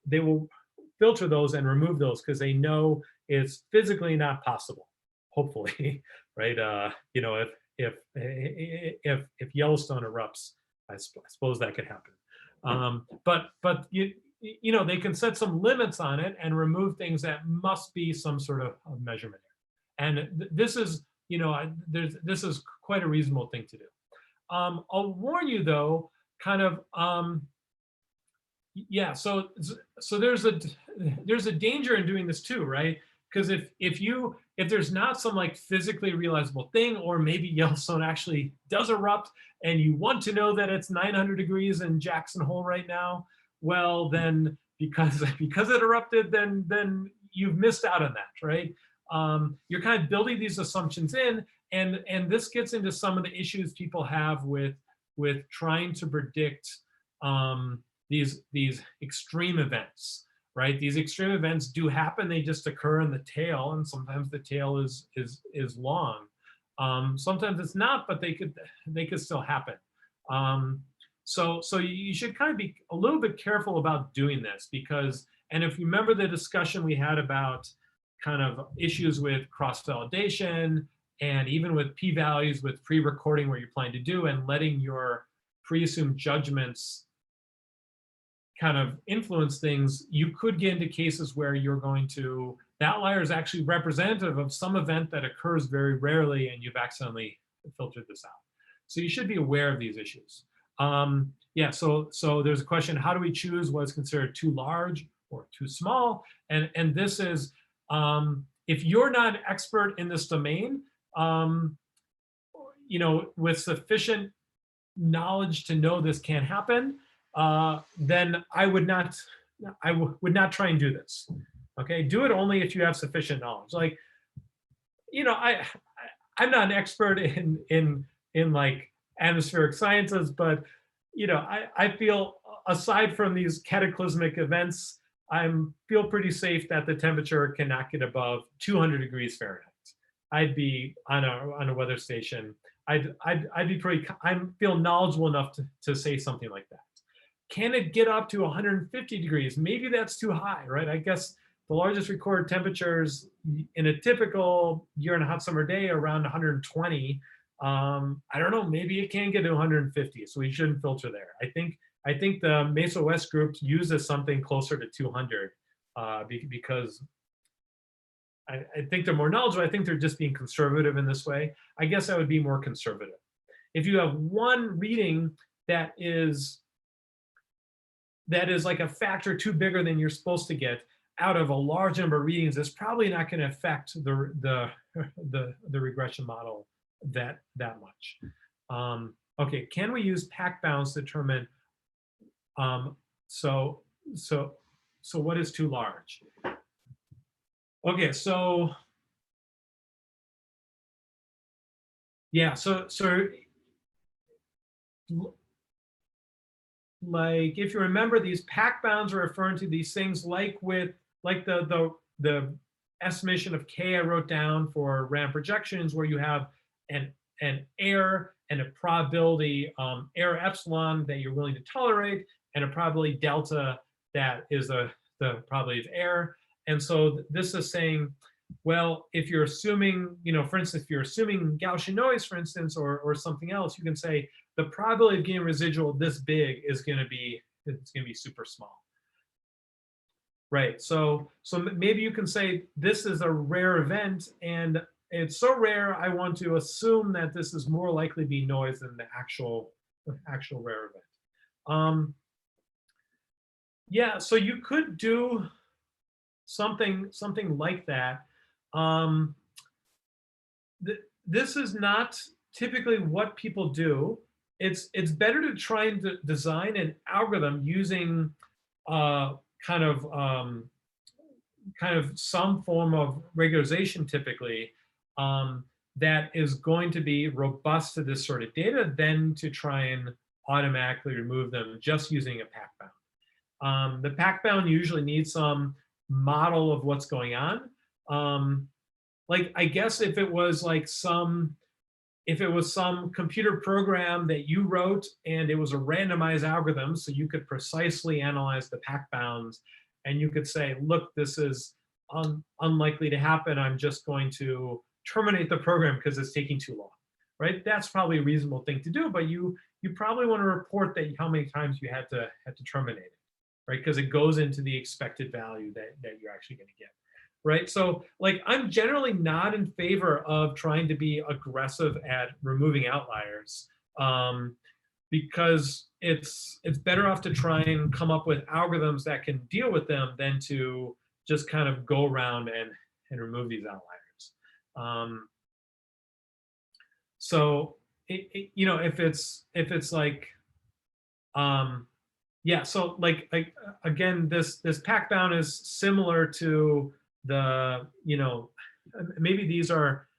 filter those and remove those because they know it's physically not possible. Hopefully, right? You know, if Yellowstone erupts, I suppose that could happen. But you know, they can set some limits on it and remove things that must be some sort of measurement. And this is, you know, this is quite a reasonable thing to do. I'll warn you though, kind of, yeah. So there's a danger in doing this too, right? Because if there's not some like physically realizable thing, or maybe Yellowstone actually does erupt, and you want to know that it's 900 degrees in Jackson Hole right now, well then because it erupted, then you've missed out on that, right? You're kind of building these assumptions in, and this gets into some of the issues people have with trying to predict these extreme events, right? These extreme events do happen; they just occur in the tail, and sometimes the tail is long. Sometimes it's not, but they could still happen. So you should kind of be a little bit careful about doing this, because, and if you remember the discussion we had about kind of issues with cross-validation and even with p-values with pre-recording what you're planning to do and letting your pre-assumed judgments kind of influence things, you could get into cases where you're going to the outlier is actually representative of some event that occurs very rarely, and you've accidentally filtered this out. So you should be aware of these issues. Yeah, so there's a question, how do we choose what is considered too large or too small? And this is, if you're not an expert in this domain, with sufficient knowledge to know this can happen, then I would not try and do this. Okay, do it only if you have sufficient knowledge. Like, I'm not an expert in like atmospheric sciences, but I feel, aside from these cataclysmic events, I feel pretty safe that the temperature cannot get above 200 degrees Fahrenheit. I'd be on a weather station. I feel knowledgeable enough to say something like that. Can it get up to 150 degrees? Maybe that's too high, right? I guess the largest recorded temperatures in a typical year and a hot summer day are around 120. I don't know, maybe it can get to 150, so we shouldn't filter there. I think the Mesa West group uses something closer to 200 because I think they're more knowledgeable. I think they're just being conservative in this way. I guess I would be more conservative. If you have one reading that is like a factor too bigger than you're supposed to get out of a large number of readings, it's probably not going to affect the regression model that much. Okay, can we use pack bounds to determine? So what is too large? Okay, so yeah, so like, if you remember, these pack bounds are referring to these things like the estimation of K I wrote down for random projections, where you have an error and a probability error epsilon that you're willing to tolerate, and a probability delta that is the probability of error. And so this is saying, well, if you're assuming, for instance, if you're assuming Gaussian noise, for instance, or something else, you can say the probability of getting residual this big is going to be super small. Right. So maybe you can say this is a rare event, and it's so rare I want to assume that this is more likely to be noise than the actual rare event. Yeah, so you could do something like that. This is not typically what people do. It's better to try and design an algorithm using kind of some form of regularization, typically, that is going to be robust to this sort of data, than to try and automatically remove them just using a pack bound. The pack bound usually needs some model of what's going on. Like, I guess if it was some computer program that you wrote and it was a randomized algorithm, so you could precisely analyze the pack bounds, and you could say, look, this is unlikely to happen, I'm just going to terminate the program because it's taking too long, right? That's probably a reasonable thing to do, but you probably want to report that how many times you had to terminate it, right? Because it goes into the expected value that you're actually going to get, right? So, like, I'm generally not in favor of trying to be aggressive at removing outliers, because it's better off to try and come up with algorithms that can deal with them than to just kind of go around and remove these outliers. So if it's like, yeah, so like again, this pack bound is similar to the, maybe these are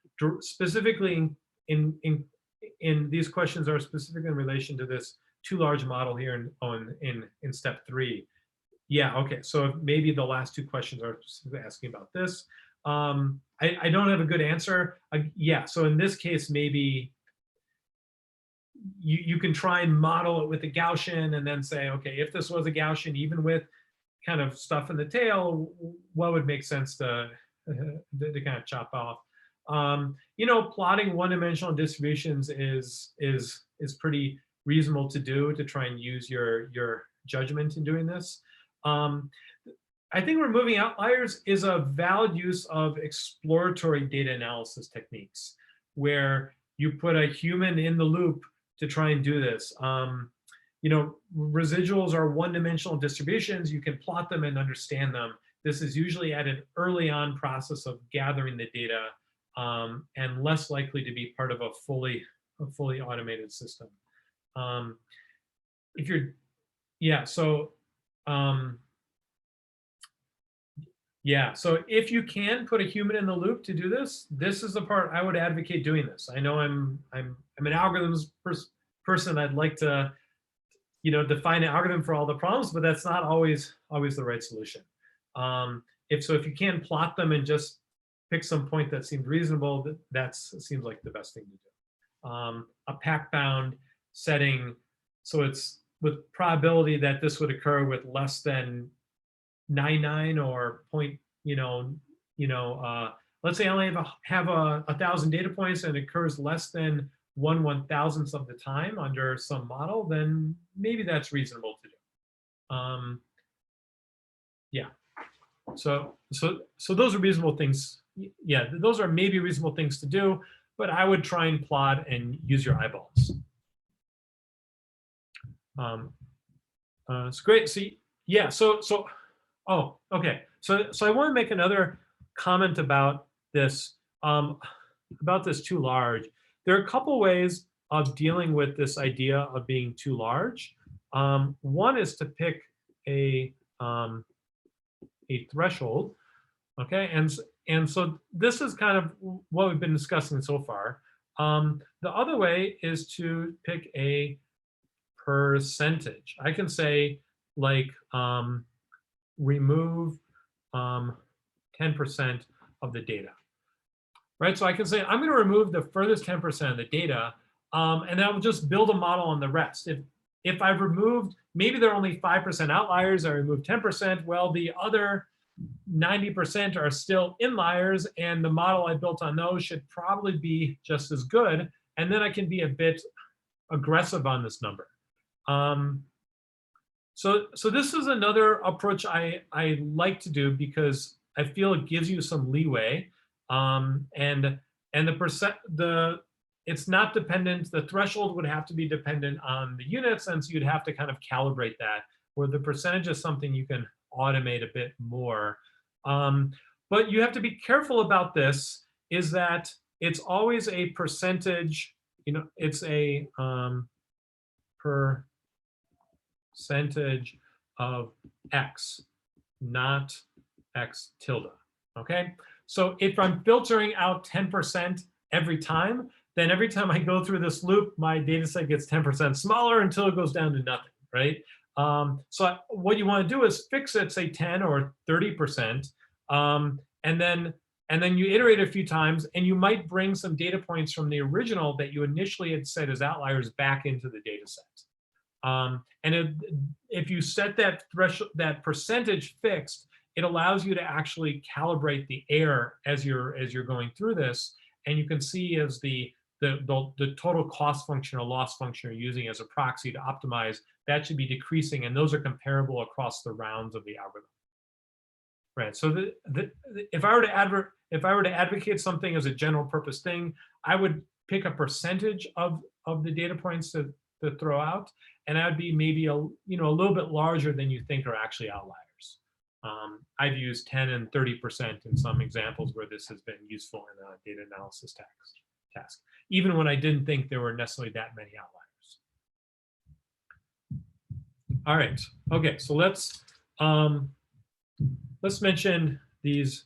specifically in these questions are specific in relation to this too large model here in step 3. Yeah, okay, so maybe the last 2 questions are asking about this. I don't have a good answer. Yeah, so in this case, maybe you can try and model it with a Gaussian and then say, okay, if this was a Gaussian, even with kind of stuff in the tail, what would make sense to kind of chop off? Plotting one-dimensional distributions is pretty reasonable to do, to try and use your judgment in doing this. I think removing outliers is a valid use of exploratory data analysis techniques, where you put a human in the loop to try and do this. You know, residuals are one-dimensional distributions. You can plot them and understand them. This is usually at an early on process of gathering the data, and less likely to be part of a fully automated system. If you're, yeah, so yeah, so if you can put a human in the loop to do this, this is the part I would advocate doing this. I know I'm an algorithms person. I'd like to, you know, define an algorithm for all the problems, but that's not always the right solution. If you can plot them and just pick some point that seemed reasonable, that seems like the best thing to do. A pack bound setting, so it's with probability that this would occur with less than 99 or point, let's say I only have 1,000 data points and it occurs less than 1/1000th of the time under some model, then maybe that's reasonable to do. Yeah. So those are reasonable things. Yeah, those are maybe reasonable things to do, but I would try and plot and use your eyeballs. It's great. So yeah, oh, okay. So I want to make another comment about this too large. There are a couple ways of dealing with this idea of being too large. One is to pick a threshold, okay? And so this is kind of what we've been discussing so far. The other way is to pick a percentage. I can say like remove 10% of the data, right? So I can say I'm going to remove the furthest 10% of the data, and then I'll just build a model on the rest. If I've removed, maybe there are only 5% outliers, I removed 10%, well, the other 90% are still inliers, and the model I built on those should probably be just as good, and then I can be a bit aggressive on this number. So this is another approach I like to do because I feel it gives you some leeway, and it's not dependent. The threshold would have to be dependent on the units, and so you'd have to kind of calibrate that. Where the percentage is something you can automate a bit more, but you have to be careful about this. Is that it's always a percentage. You know, it's a percentage of X, not X tilde, okay? So if I'm filtering out 10% every time, then every time I go through this loop, my data set gets 10% smaller until it goes down to nothing, right? So what you want to do is fix it, say 10 or 30%, and then you iterate a few times, and you might bring some data points from the original that you initially had set as outliers back into the data set. And if you set that threshold, that percentage fixed, it allows you to actually calibrate the error as you're going through this, and you can see as the total cost function or loss function you're using as a proxy to optimize, that should be decreasing, and those are comparable across the rounds of the algorithm. Right. So if I were to advocate something as a general purpose thing, I would pick a percentage of the data points to throw out, and that would be maybe a little bit larger than you think are actually outliers. I've used 10 and 30% in some examples where this has been useful in a data analysis task, even when I didn't think there were necessarily that many outliers. All right. Okay. So let's mention these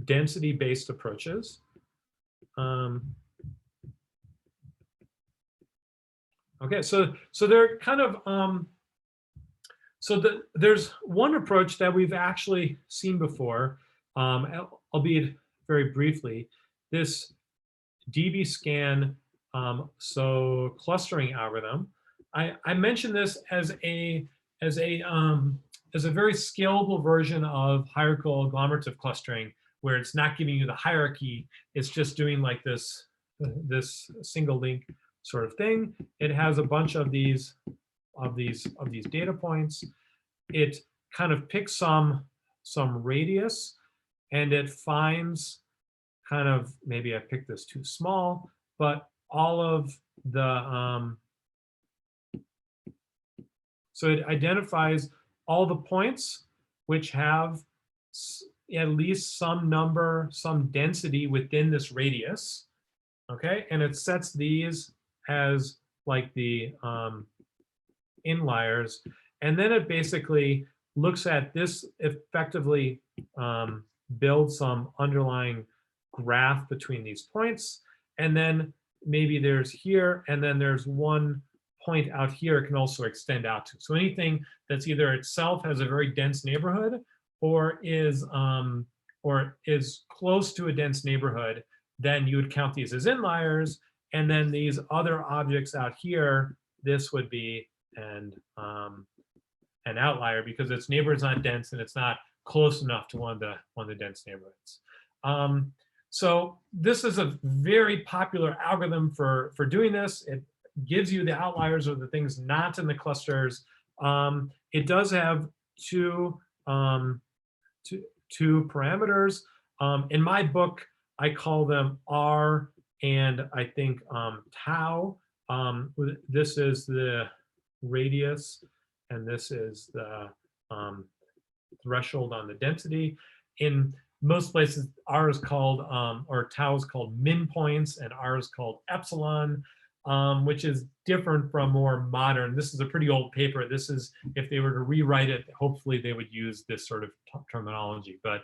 density-based approaches. Okay, so they're kind of there's one approach that we've actually seen before, albeit very briefly. This dbScan clustering algorithm. I mentioned this as a very scalable version of hierarchical agglomerative clustering, where it's not giving you the hierarchy, it's just doing like this single link sort of thing. It has a bunch of these these data points. It kind of picks some radius, and it finds kind of, maybe I picked this too small, but all of the so it identifies all the points which have at least some number, some density within this radius, okay? And it sets these as like the inliers. And then it basically looks at this, effectively builds some underlying graph between these points. And then maybe there's here, and then there's one point out here it can also extend out to. So anything that's either itself has a very dense neighborhood or is close to a dense neighborhood, then you would count these as inliers. And then these other objects out here, this would be an outlier because its neighborhood's not dense and it's not close enough to one of the dense neighborhoods. So this is a very popular algorithm for doing this. It gives you the outliers or the things not in the clusters. It does have two parameters. In my book, I call them R and I think tau. This is the radius, and this is the threshold on the density. In most places, R is called, or tau is called min points, and R is called epsilon, which is different from more modern. This is a pretty old paper. This is, if they were to rewrite it, hopefully they would use this sort of terminology. But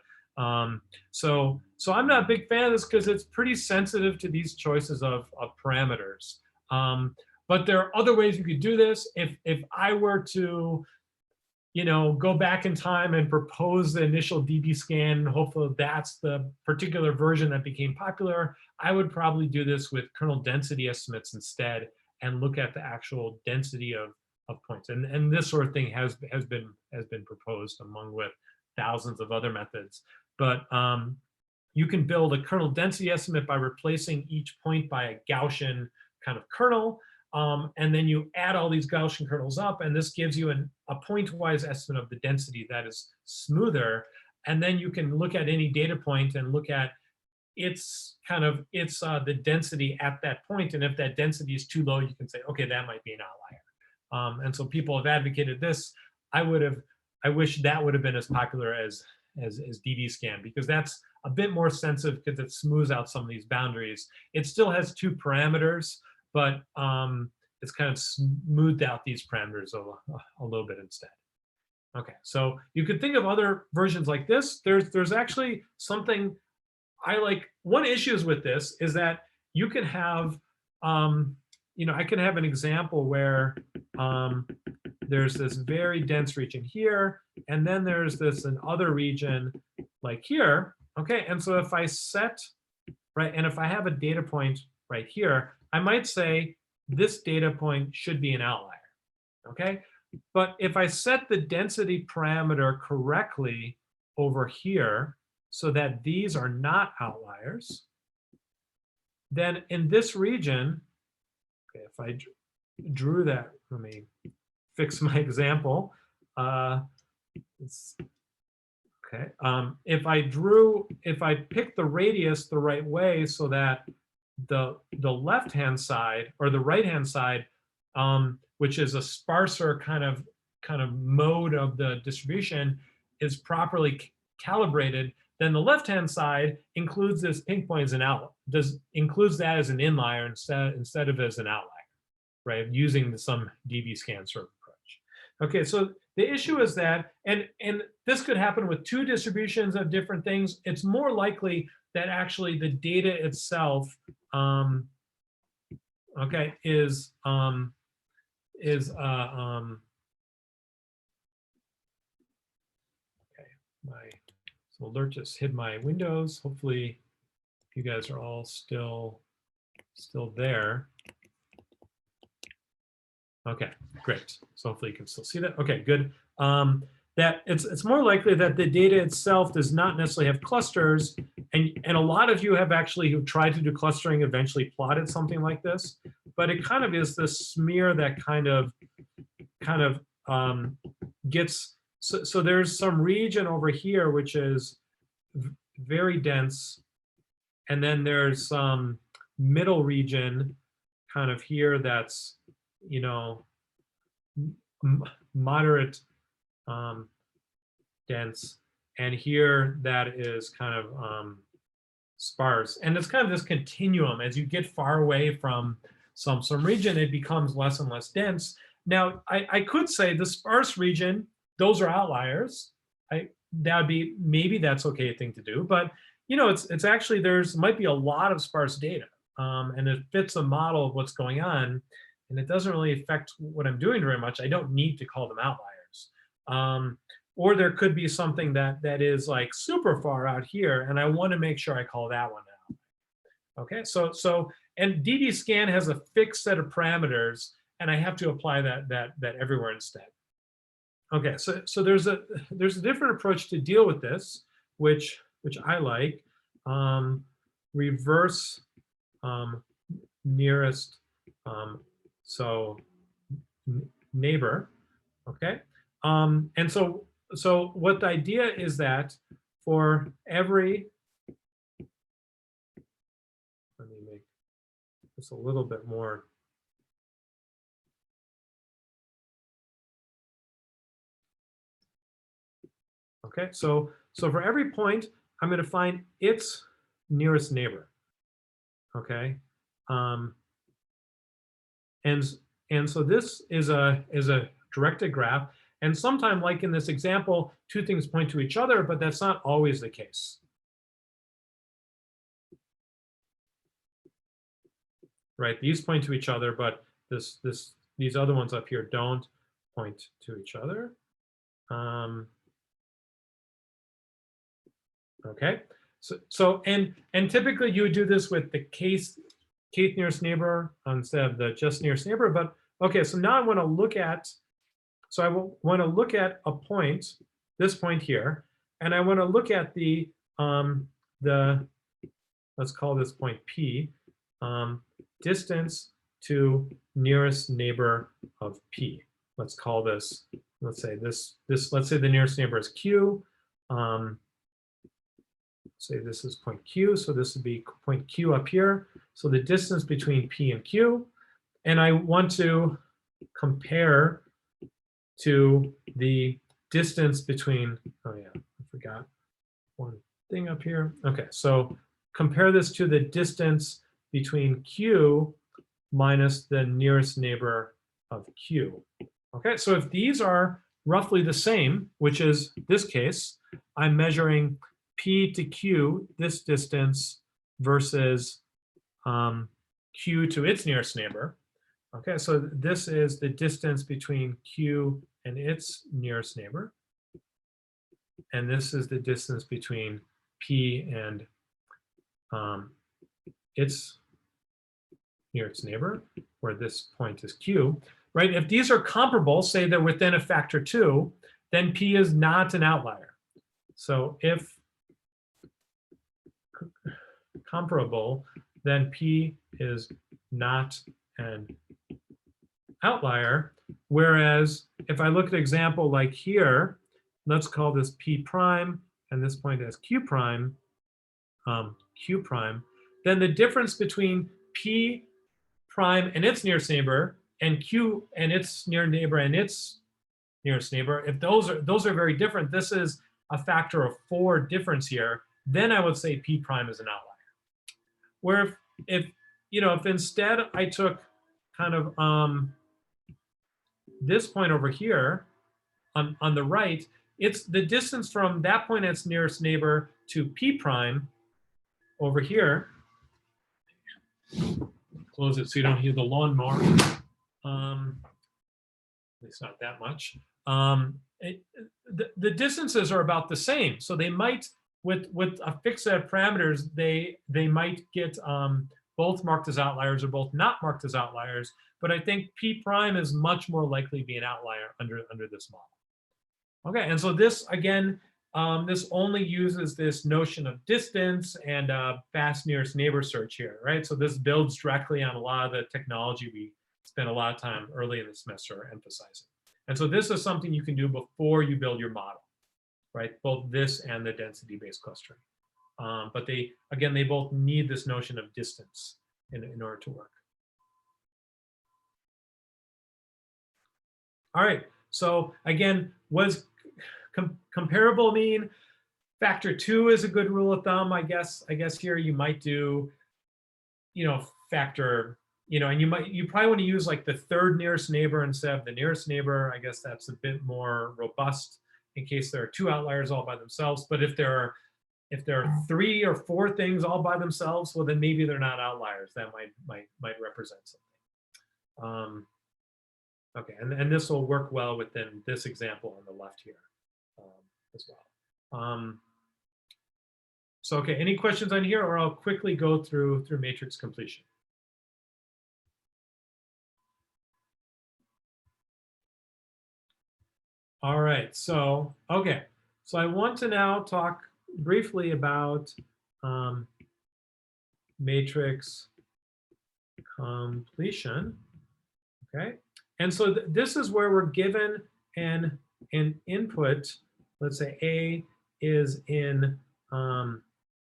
so I'm not a big fan of this because it's pretty sensitive to these choices of parameters. But there are other ways you could do this. If I were to, go back in time and propose the initial dbScan, hopefully that's the particular version that became popular, I would probably do this with kernel density estimates instead and look at the actual density of points. And this sort of thing has been proposed along with thousands of other methods. But you can build a kernel density estimate by replacing each point by a Gaussian kind of kernel. And then you add all these Gaussian kernels up, and this gives you a point-wise estimate of the density that is smoother. And then you can look at any data point and look at the density at that point. And if that density is too low, you can say, okay, that might be an outlier. And so people have advocated this. I wish that would have been as popular as dbScan, because that's a bit more sensitive because it smooths out some of these boundaries. It still has two parameters, but it's kind of smoothed out these parameters a little bit instead. Okay, so you could think of other versions like this. There's actually something I like. One issue with this is that you can have, I can have an example where there's this very dense region here, and then there's this another region like here. Okay, and so if I set, right, and if I have a data point right here, I might say this data point should be an outlier, okay? But if I set the density parameter correctly over here so that these are not outliers, then in this region, okay, if I drew that, let me fix my example. Okay, if I pick the radius the right way so that the left-hand side or the right-hand side, which is a sparser kind of mode of the distribution, is properly calibrated, then the left-hand side includes this pink point as an outlier, includes that as an inlier instead of as an outlier, right? Using some dbScan sort of approach. Okay, so the issue is that, and this could happen with two distributions of different things. It's more likely that actually the data itself, okay, so alert just hid my windows. Hopefully you guys are all still there. Okay, great. So hopefully you can still see that. Okay, good. That it's more likely that the data itself does not necessarily have clusters, and a lot of you have actually who tried to do clustering eventually plotted something like this, but it kind of is this smear that kind of kind of gets, so there's some region over here which is very dense, and then there's some middle region kind of here that's, you know, moderate dense, and here that is kind of sparse. And it's kind of this continuum. As you get far away from some region, it becomes less and less dense. Now, I could say the sparse region, those are outliers. That'd be, maybe that's okay thing to do, but you know, it's actually, there's might be a lot of sparse data, and it fits a model of what's going on, and it doesn't really affect what I'm doing very much. I don't need to call them outliers. Or there could be something that is like super far out here, and I want to make sure I call that one out. Okay, and ddScan has a fixed set of parameters, and I have to apply that everywhere instead. Okay, so there's a different approach to deal with this, which I like. Reverse nearest neighbor. Okay, and so what the idea is that for every, let me make this a little bit more. Okay, so for every point, I'm going to find its nearest neighbor. Okay, and so this is a directed graph, and sometimes, like in this example, two things point to each other, but that's not always the case. Right, these point to each other, but these other ones up here don't point to each other. Okay, so and typically you would do this with the kth nearest neighbor instead of the just nearest neighbor. But okay, so now I want to look at, so I want to look at a point, this point here, and I want to look at the let's call this point P, distance to nearest neighbor of P. Let's call this, let's say let's say the nearest neighbor is Q. Say this is point Q, so this would be point Q up here. So the distance between P and Q, and I want to compare to the distance between, oh yeah, I forgot one thing up here. Okay, so compare this to the distance between Q minus the nearest neighbor of Q. Okay, so if these are roughly the same, which is this case, I'm measuring P to Q, this distance, versus Q to its nearest neighbor. Okay, so this is the distance between Q and its nearest neighbor. And this is the distance between P and its nearest neighbor, where this point is Q. Right, if these are comparable, say they're within a factor 2, then P is not an outlier. So if comparable, then P is not an outlier. Whereas if I look at an example like here, let's call this P prime, and this point as Q prime, then the difference between P prime and its nearest neighbor and Q and its near neighbor and its nearest neighbor, if those are very different, this is a factor of 4 difference here, then I would say P prime is an outlier. Where if instead I took kind of this point over here on the right, it's the distance from that point at its nearest neighbor to P prime over here. Close it so you don't hear the lawnmower. At least not that much. The distances are about the same, so they might, with a fixed set of parameters, they might get both marked as outliers or both not marked as outliers. But I think P prime is much more likely to be an outlier under this model. Okay, and so this again, this only uses this notion of distance and fast nearest neighbor search here, right? So this builds directly on a lot of the technology we spent a lot of time early in the semester emphasizing. And so this is something you can do before you build your model, right? Both this and the density-based clustering. But again, they both need this notion of distance in order to work. All right, so again, what does comparable mean? Factor 2 is a good rule of thumb, I guess. Here you might do, factor, and you probably want to use like the third nearest neighbor instead of the nearest neighbor. I guess that's a bit more robust in case there are 2 outliers all by themselves. But if there are 3 or 4 things all by themselves, well, then maybe they're not outliers. That might represent something. Okay, and this will work well within this example on the left here as well. So, okay, any questions on here, or I'll quickly go through matrix completion. All right, so, okay. So I want to now talk briefly about matrix completion, okay? And so this is where we're given an input. Let's say A is in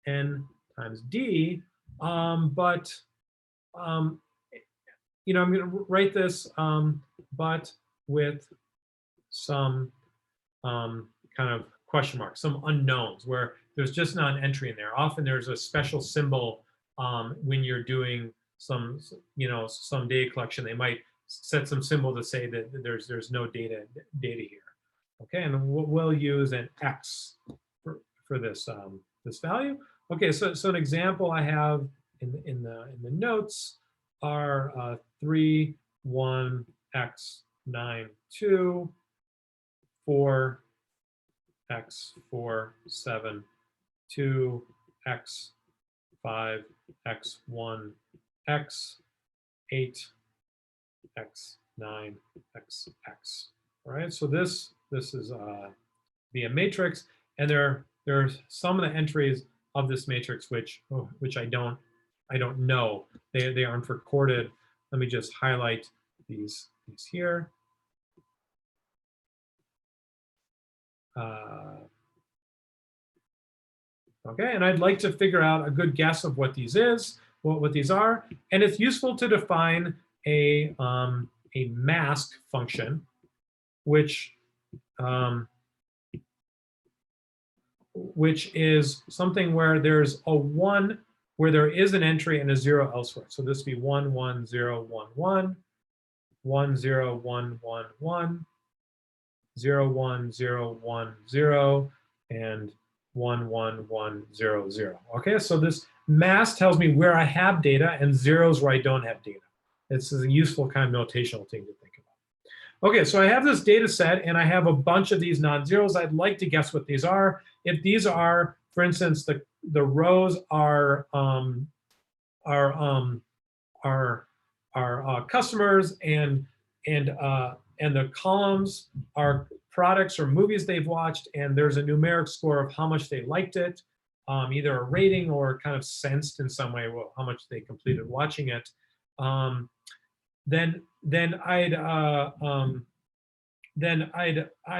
n times d, but I'm going to write this, but with some kind of question mark, some unknowns where there's just not an entry in there. Often there's a special symbol when you're doing some data collection. They might set some symbol to say that there's no data here. Okay, and we'll use an X for this this value. Okay, so an example I have in the notes are 3, 1, X, 9, 2, 4, X, 4, 7, 2, X, 5, X, 1, X, 8, X, 9, X, X. All right, so this is via matrix, and there's some of the entries of this matrix which I don't know. They aren't recorded. Let me just highlight these here. Okay, and I'd like to figure out a good guess of what these are, and it's useful to define a mask function, which is something where there's a 1 where there is an entry and a 0 elsewhere. So this would be 1, 1, 0, 1, 1, 1, 0, 1, 1, 1, 0, 1, 0, 1, 0, and 1, 1, 1, 0, 0. Okay, so this mask tells me where I have data and zeros where I don't have data. This is a useful kind of notational thing to think about. Okay, so I have this data set and I have a bunch of these non-zeros. I'd like to guess what these are. If these are, for instance, the rows are customers and the columns are products or movies they've watched, and there's a numeric score of how much they liked it, either a rating or kind of sensed in some way how much they completed watching it. Then I'd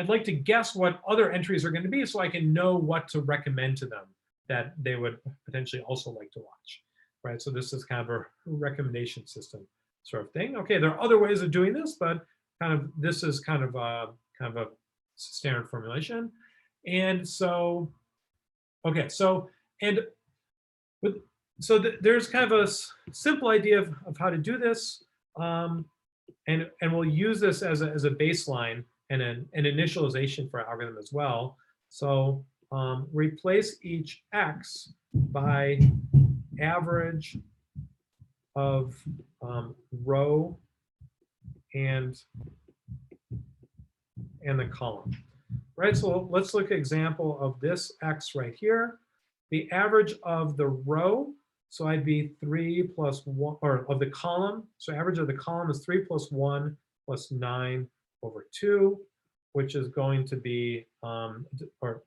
like to guess what other entries are going to be so I can know what to recommend to them that they would potentially also like to watch, right? So this is kind of a recommendation system sort of thing. Okay, there are other ways of doing this, but this is kind of a standard formulation. And so, okay, so there's kind of a simple idea of how to do this. And we'll use this as a baseline and an initialization for our algorithm as well. So replace each X by average of row and the column, right? So let's look at an example of this X right here. The average of the row, so I'd be 3 plus 1, or of the column. So average of the column is 3 plus 1 plus 9 over 2, which is going to be, or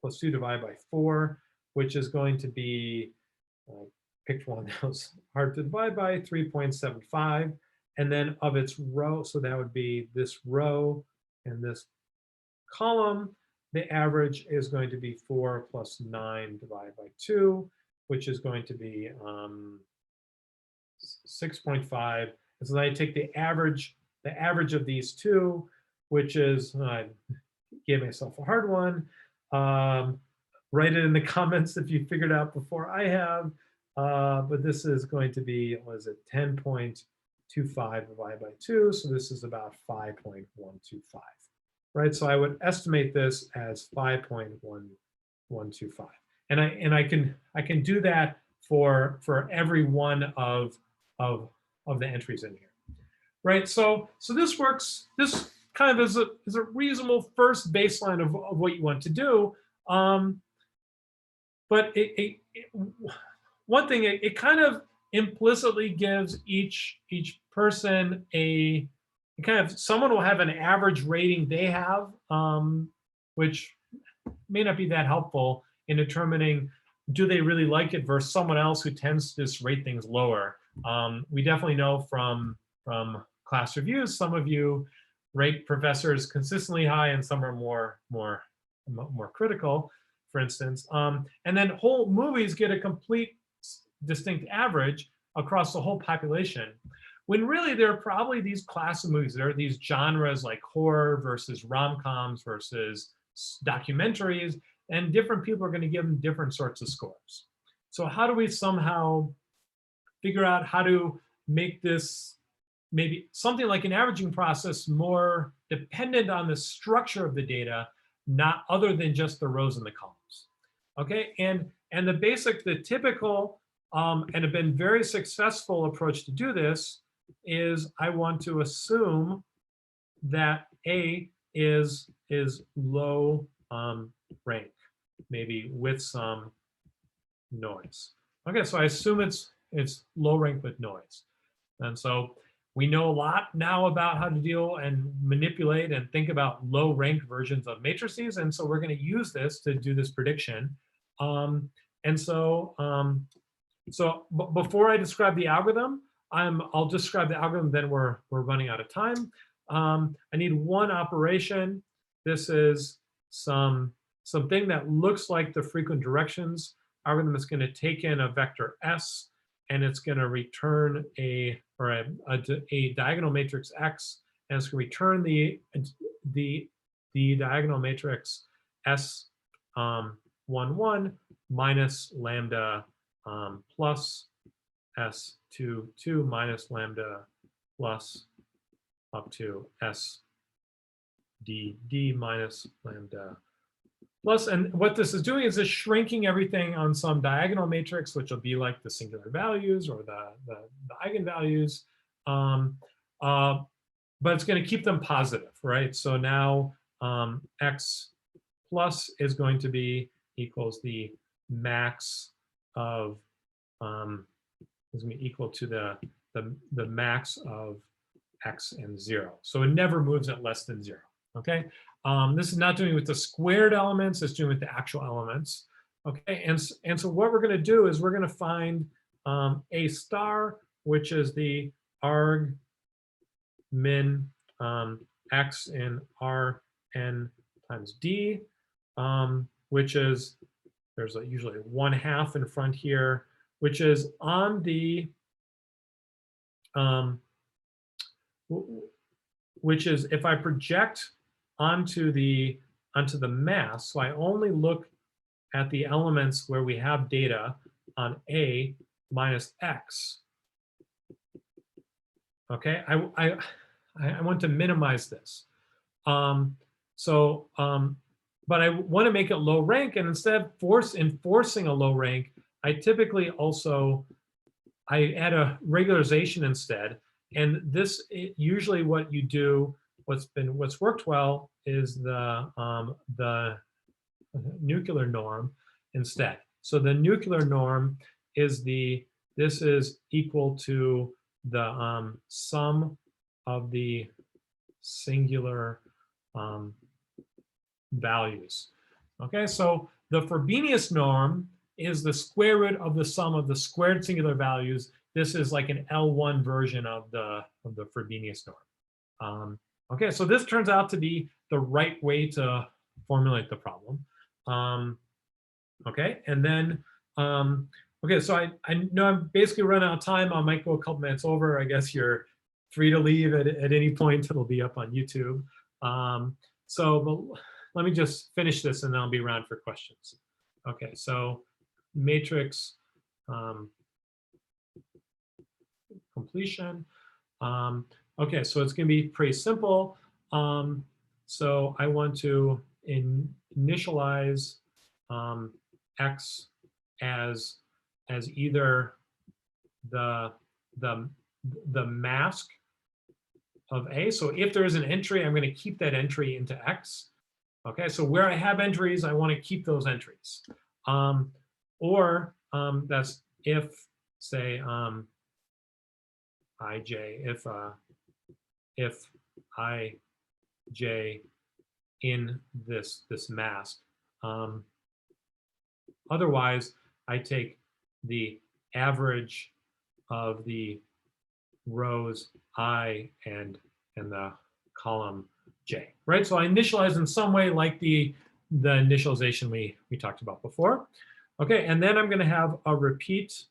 plus 2 divided by 4, which is going to be, picked one that was hard to divide by, 3.75. And then of its row, so that would be this row in this column, the average is going to be 4 plus 9 divided by 2, which is going to be 6.5. And so then I take the average of these two, which is, I gave myself a hard one. Write it in the comments if you figured out before I have. But this is going to be, what is it, 10.25 divided by 2. So this is about 5.125, right? So I would estimate this as 5.1125. And I can do that for every one of the entries in here, right? So this works. This kind of is a reasonable first baseline of what you want to do. But one thing, it kind of implicitly gives each person a kind of, someone will have an average rating they have, which may not be that helpful in determining, do they really like it versus someone else who tends to just rate things lower. We definitely know from class reviews, some of you rate professors consistently high and some are more critical, for instance. And then whole movies get a complete distinct average across the whole population, when really there are probably these class of movies. There are these genres like horror versus rom-coms versus documentaries, and different people are going to give them different sorts of scores. So how do we somehow figure out how to make this maybe something like an averaging process more dependent on the structure of the data, not other than just the rows and the columns? Okay, and the typical and have been very successful approach to do this is, I want to assume that A is low rank, maybe with some noise. Okay, so I assume it's low rank with noise. And so we know a lot now about how to deal and manipulate and think about low rank versions of matrices. And so we're going to use this to do this prediction. Before I describe the algorithm, I'll describe the algorithm, then we're running out of time. I need one operation. This is something that looks like the frequent directions algorithm. Is going to take in a vector S, and it's going to return a diagonal matrix X, and it's going to return the diagonal matrix S 1, 1 minus lambda plus S 2, 2 minus lambda plus up to S D minus lambda plus. And what this is doing is it's shrinking everything on some diagonal matrix, which will be like the singular values or the eigenvalues. But it's going to keep them positive, right? So now X plus is going to be equals the max of is going to be equal to the max of X and 0. So it never moves at less than 0. Okay, this is not doing with the squared elements, it's doing with the actual elements. Okay, and so what we're going to do is we're going to find A star, which is the arg min X in Rn times D, which is, there's usually 1/2 in front here, which is on the, which is if I project onto the mass, so I only look at the elements where we have data on A minus X. Okay, I want to minimize this. But I want to make it low rank, and instead of enforcing a low rank, I typically also, I add a regularization instead. And this, usually what you do, what's worked well is the nuclear norm instead. So the nuclear norm is this is equal to the sum of the singular values. Okay, so the Frobenius norm is the square root of the sum of the squared singular values. This is like an L1 version of the Frobenius norm. Okay, so this turns out to be the right way to formulate the problem. Okay, and then, okay, so I know I'm basically running out of time. I might go a couple minutes over. I guess you're free to leave at any point. It'll be up on YouTube. But let me just finish this and then I'll be around for questions. Okay, so matrix completion. Okay, so it's going to be pretty simple. So I want to initialize x as either the mask of A. So if there is an entry, I'm going to keep that entry into X. Okay, so where I have entries, I want to keep those entries. That's if, say, ij, if ij in this mask. Otherwise, I take the average of the rows I and the column J, right? So I initialize in some way like the initialization we talked about before. Okay, and then I'm going to have a repeat.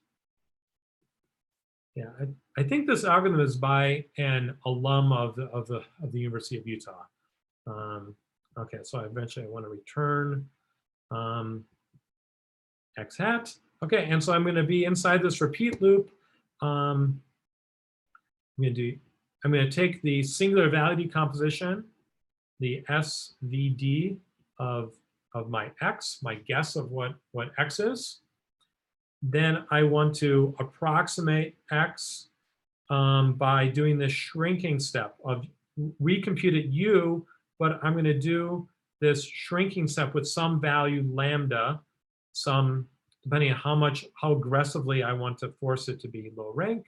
Yeah, I think this algorithm is by an alum of the University of Utah. Okay, so eventually I want to return x hat. Okay, and so I'm going to be inside this repeat loop. I'm going to take the singular value decomposition, the SVD of my x, my guess of what x is. Then I want to approximate x by doing this shrinking step of recompute at u, but I'm going to do this shrinking step with some value lambda, depending on how aggressively I want to force it to be low rank.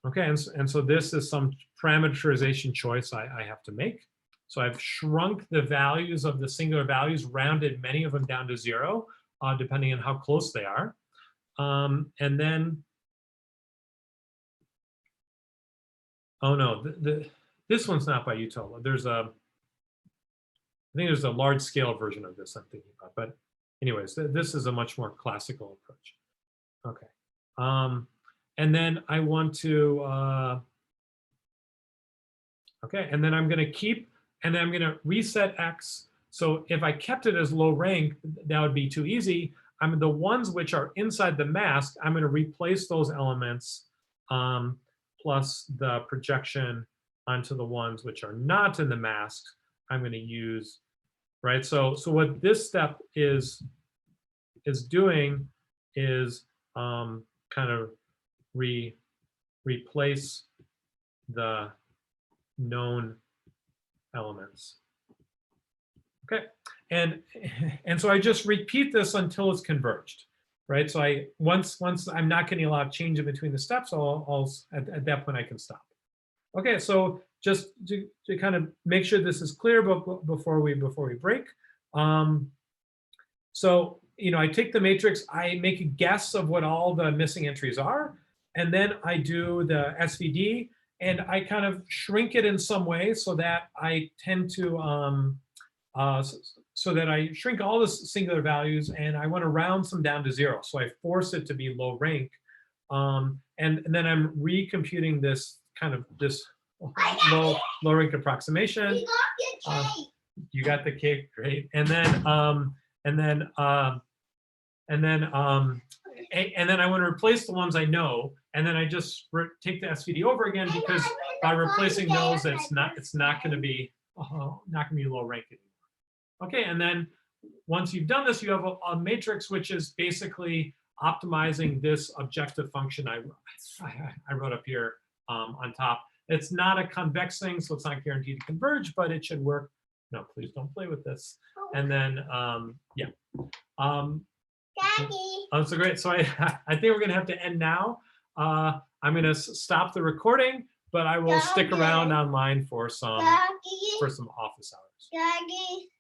Okay, and so this is some parameterization choice I have to make. So I've shrunk the values of the singular values, rounded many of them down to 0, depending on how close they are. And then, oh no, this one's not by Utah. I think there's a large scale version of this I'm thinking about. But anyways, this is a much more classical approach. Okay. And then I want to, okay, and then I'm going to keep, and then I'm going to reset x. So if I kept it as low rank, that would be too easy. The ones which are inside the mask, I'm going to replace those elements plus the projection onto the ones which are not in the mask. I'm going to use, right? So what this step is doing is kind of replace the known elements. Okay, and so I just repeat this until it's converged, right? So once I'm not getting a lot of change in between the steps, I'll at that point I can stop. Okay, so just to kind of make sure this is clear, but before we break, so I take the matrix, I make a guess of what all the missing entries are, and then I do the SVD, and I kind of shrink it in some way so that I tend to so that I shrink all the singular values, and I want to round some down to 0. So I force it to be low rank, and then I'm recomputing this kind of low rank approximation. You got the cake, great. And then I want to replace the ones I know, and then I just take the SVD over again, because by replacing those, it's not going to be low rank anymore. Okay, and then once you've done this, you have a matrix which is basically optimizing this objective function I wrote up here on top. It's not a convex thing, so it's not guaranteed to converge, but it should work. No, please don't play with this. And then, yeah. Daddy. Oh, so great. So I think we're going to have to end now. I'm going to stop the recording, but I will stick around online for some office hours. Daddy.